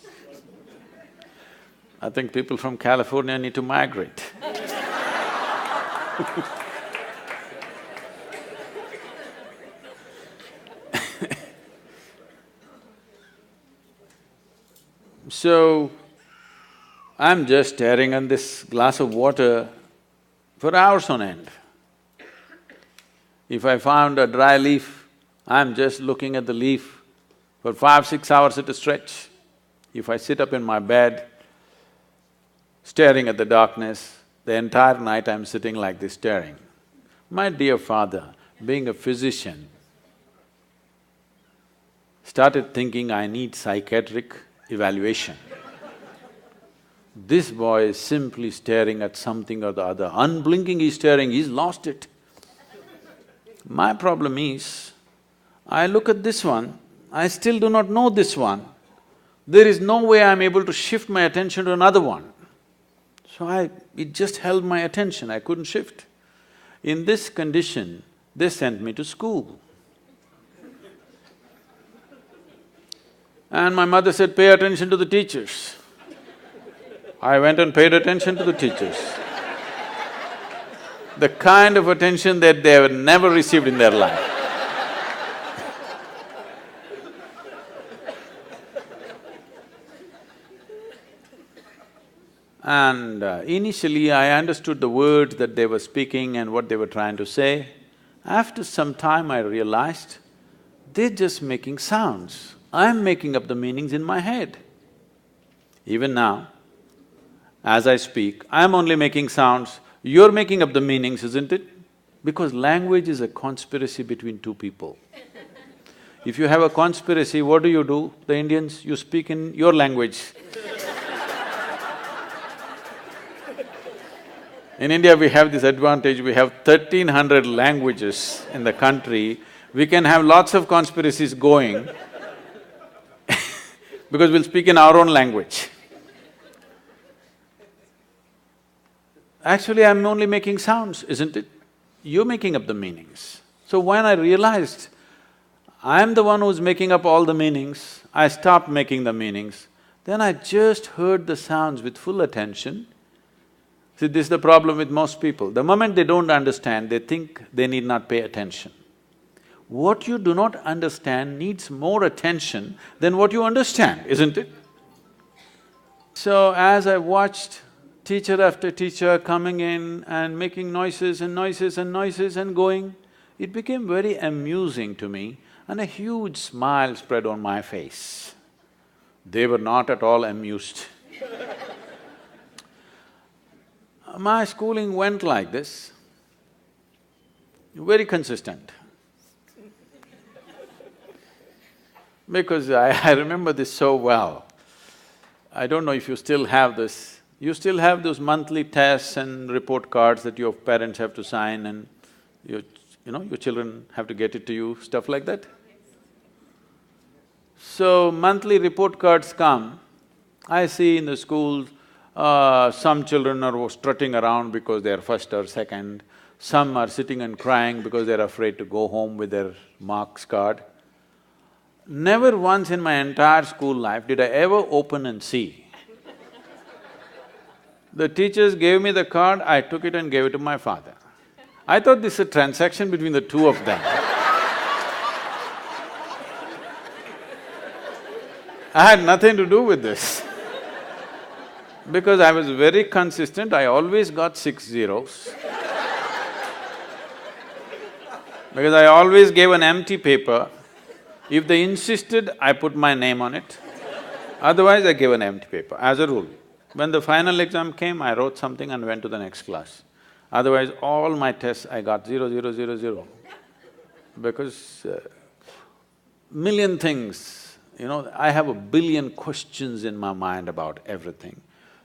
I think people from California need to migrate. So, I'm just staring at this glass of water for hours on end. If I found a dry leaf, I'm just looking at the leaf for 5–6 hours at a stretch. If I sit up in my bed, staring at the darkness, the entire night I'm sitting like this staring. My dear father, being a physician, started thinking I need psychiatric evaluation. This boy is simply staring at something or the other, unblinking he's staring, he's lost it. My problem is, I look at this one, I still do not know this one. There is no way I'm able to shift my attention to another one. So it just held my attention, I couldn't shift. In this condition, they sent me to school. And my mother said, pay attention to the teachers. I went and paid attention to the teachers. The kind of attention that they have never received in their life. And initially I understood the words that they were speaking and what they were trying to say. After some time I realized, they're just making sounds. I'm making up the meanings in my head. Even now, as I speak, I'm only making sounds, you're making up the meanings, isn't it? Because language is a conspiracy between two people. If you have a conspiracy, what do? The Indians, you speak in your language. In India, we have this advantage, we have 1300 languages in the country, we can have lots of conspiracies going because we'll speak in our own language. Actually, I'm only making sounds, isn't it? You're making up the meanings. So when I realized I'm the one who's making up all the meanings, I stopped making the meanings, then I just heard the sounds with full attention. See, this is the problem with most people. The moment they don't understand, they think they need not pay attention. What you do not understand needs more attention than what you understand, isn't it? So as I watched teacher after teacher coming in and making noises and noises and noises and going, it became very amusing to me and a huge smile spread on my face. They were not at all amused. My schooling went like this, very consistent. Because I remember this so well. I don't know if you still have this. You still have those monthly tests and report cards that your parents have to sign and your children have to get it to you, stuff like that? So, monthly report cards come, I see in the schools, some children are strutting around because they are first or second, some are sitting and crying because they're afraid to go home with their marks card. Never once in my entire school life did I ever open and see. The teachers gave me the card, I took it and gave it to my father. I thought this is a transaction between the two of them. I had nothing to do with this. Because I was very consistent, I always got 6 zeros. Because I always gave an empty paper. If they insisted, I put my name on it. Otherwise, I gave an empty paper, as a rule. When the final exam came, I wrote something and went to the next class. Otherwise, all my tests I got 0, 0, 0, 0. Because million things, I have a billion questions in my mind about everything.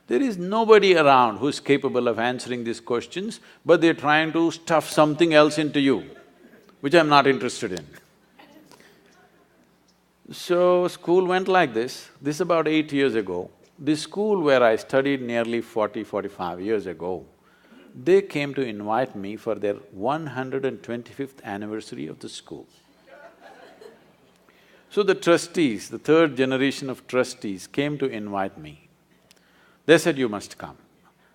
There is nobody around who's capable of answering these questions, but they're trying to stuff something else into you, which I'm not interested in. So, school went like this. This is about 8 years ago. This school where I studied nearly 45 years ago, they came to invite me for their 125th anniversary of the school. So the trustees, the third generation of trustees came to invite me. They said, you must come.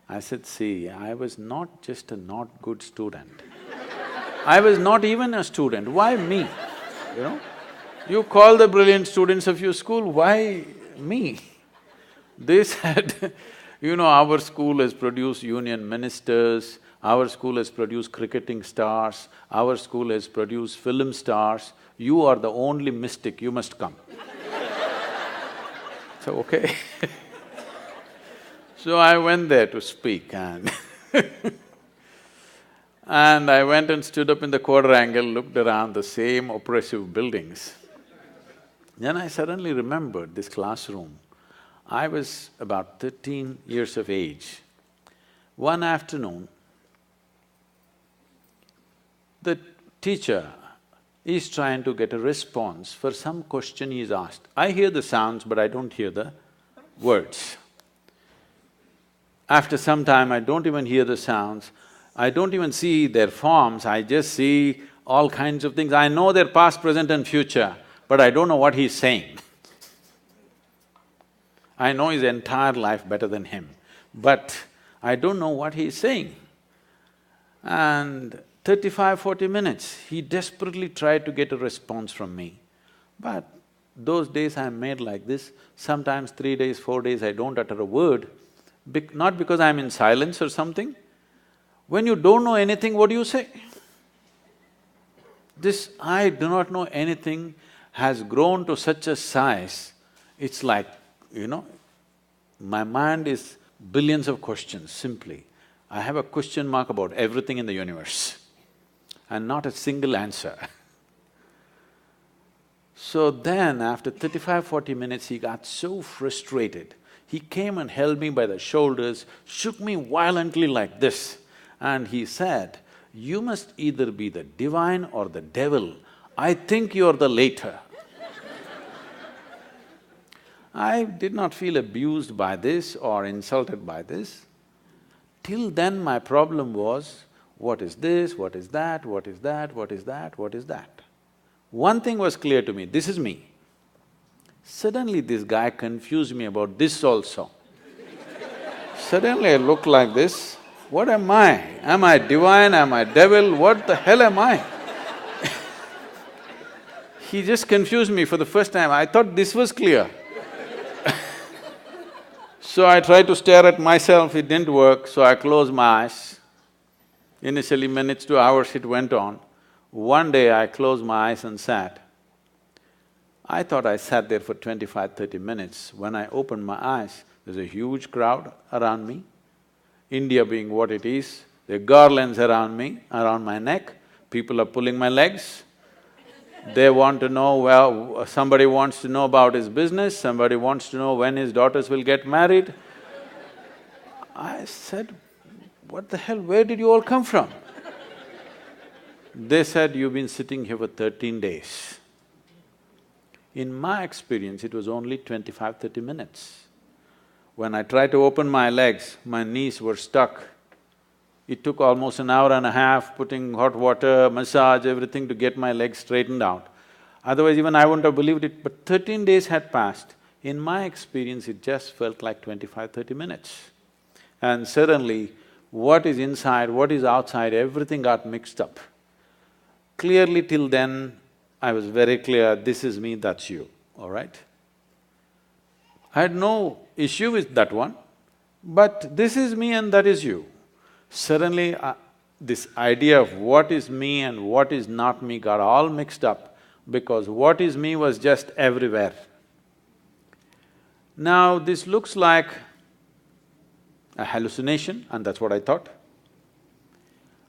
I said, see, I was not just a not good student. I was not even a student, why me, You call the brilliant students of your school, why me? They said, our school has produced union ministers, our school has produced cricketing stars, our school has produced film stars, you are the only mystic, you must come. So, okay. So I went there to speak and and I went and stood up in the quadrangle, looked around the same oppressive buildings. Then I suddenly remembered this classroom. I was about 13 years of age. One afternoon, the teacher is trying to get a response for some question he is asked. I hear the sounds, but I don't hear the words. After some time, I don't even hear the sounds, I don't even see their forms, I just see all kinds of things. I know their past, present and future, but I don't know what he's saying. I know his entire life better than him, but I don't know what he's saying. And 35–40 minutes, he desperately tried to get a response from me. But those days I'm made like this, sometimes 3 days, 4 days I don't utter a word, not because I'm in silence or something. When you don't know anything, what do you say? This I do not know anything has grown to such a size, it's like, my mind is billions of questions, simply. I have a question mark about everything in the universe and not a single answer. So then, after 35–40 minutes, he got so frustrated. He came and held me by the shoulders, shook me violently like this, and he said, "You must either be the divine or the devil. I think you're the latter." I did not feel abused by this or insulted by this. Till then my problem was, what is this, what is that, what is that, what is that, what is that? One thing was clear to me, this is me. Suddenly this guy confused me about this also. Suddenly I looked like this, what am I? Am I divine, am I devil, what the hell am I? He just confused me for the first time, I thought this was clear. So I tried to stare at myself, it didn't work, so I closed my eyes. Initially minutes to hours it went on. One day I closed my eyes and sat. I thought I sat there for 25–30 minutes. When I opened my eyes, there's a huge crowd around me. India being what it is, there are garlands around me, around my neck, people are pulling my legs. They want to know, well, somebody wants to know about his business, somebody wants to know when his daughters will get married. I said, what the hell, where did you all come from? They said, you've been sitting here for 13 days. In my experience, it was only 25–30 minutes. When I tried to open my legs, my knees were stuck. It took almost an hour and a half, putting hot water, massage, everything to get my legs straightened out. Otherwise even I wouldn't have believed it, but 13 days had passed. In my experience, it just felt like 25–30 minutes. And suddenly, what is inside, what is outside, everything got mixed up. Clearly till then, I was very clear, this is me, that's you, all right? I had no issue with that one, but this is me and that is you. Suddenly, this idea of what is me and what is not me got all mixed up because what is me was just everywhere. Now, this looks like a hallucination and that's what I thought.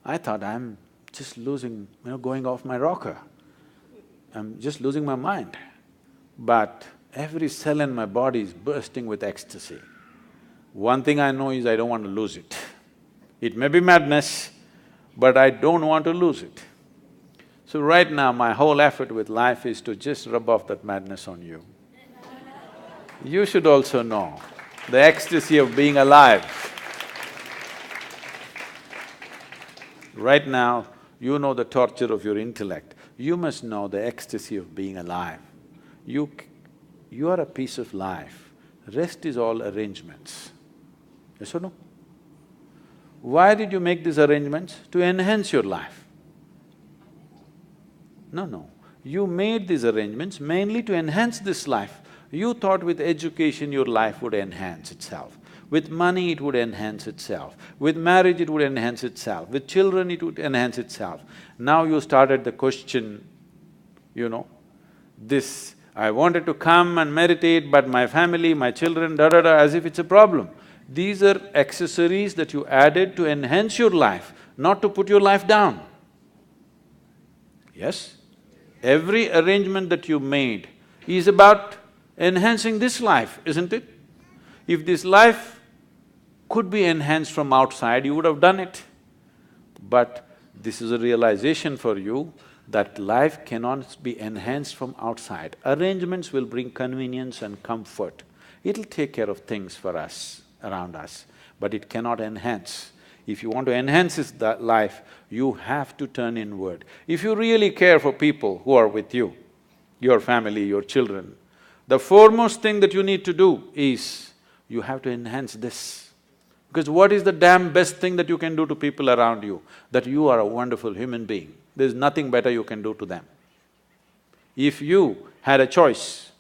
I thought I'm just losing, going off my rocker. I'm just losing my mind. But every cell in my body is bursting with ecstasy. One thing I know is I don't want to lose it. It may be madness, but I don't want to lose it. So right now, my whole effort with life is to just rub off that madness on you. You should also know the ecstasy of being alive. Right now, you know the torture of your intellect. You must know the ecstasy of being alive. You are a piece of life. Rest is all arrangements. Yes or no? Why did you make these arrangements? To enhance your life. No. You made these arrangements mainly to enhance this life. You thought with education your life would enhance itself. With money, it would enhance itself. With marriage, it would enhance itself. With children, it would enhance itself. Now you started the question, this, I wanted to come and meditate, but my family, my children, da-da-da, as if it's a problem. These are accessories that you added to enhance your life, not to put your life down. Yes? Every arrangement that you made is about enhancing this life, isn't it? If this life could be enhanced from outside, you would have done it. But this is a realization for you that life cannot be enhanced from outside. Arrangements will bring convenience and comfort. It'll take care of things for us, around us, but it cannot enhance. If you want to enhance this life, you have to turn inward. If you really care for people who are with you, your family, your children, the foremost thing that you need to do is, you have to enhance this. Because what is the damn best thing that you can do to people around you? That you are a wonderful human being. There's nothing better you can do to them. If you had a choice,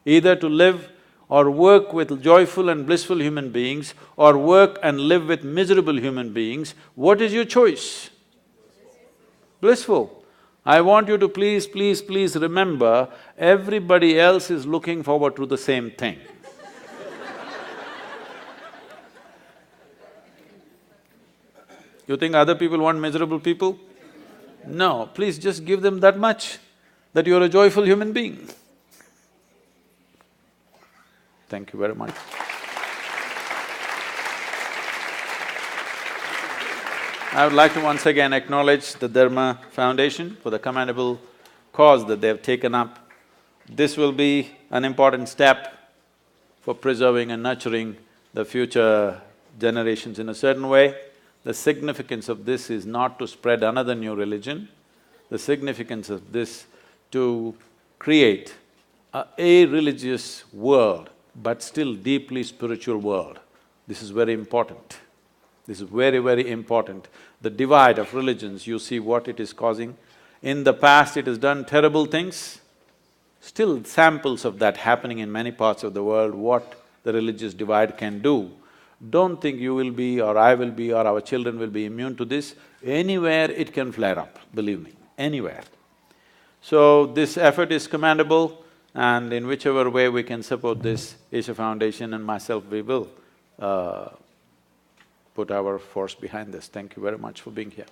either to live or work with joyful and blissful human beings, or work and live with miserable human beings, what is your choice? Blissful. I want you to please remember, everybody else is looking forward to the same thing. You think other people want miserable people? No, please just give them that much, that you're a joyful human being. Thank you very much. I would like to once again acknowledge the Dharma Foundation for the commendable cause that they have taken up. This will be an important step for preserving and nurturing the future generations in a certain way. The significance of this is not to spread another new religion. The significance of this to create a religious world, but still deeply spiritual world. This is very important. This is very important. The divide of religions, you see what it is causing. In the past, it has done terrible things. Still samples of that happening in many parts of the world, what the religious divide can do. Don't think you will be, or I will be, or our children will be immune to this. Anywhere it can flare up, believe me, anywhere. So this effort is commendable, and in whichever way we can support this, Isha Foundation and myself, we will put our force behind this. Thank you very much for being here.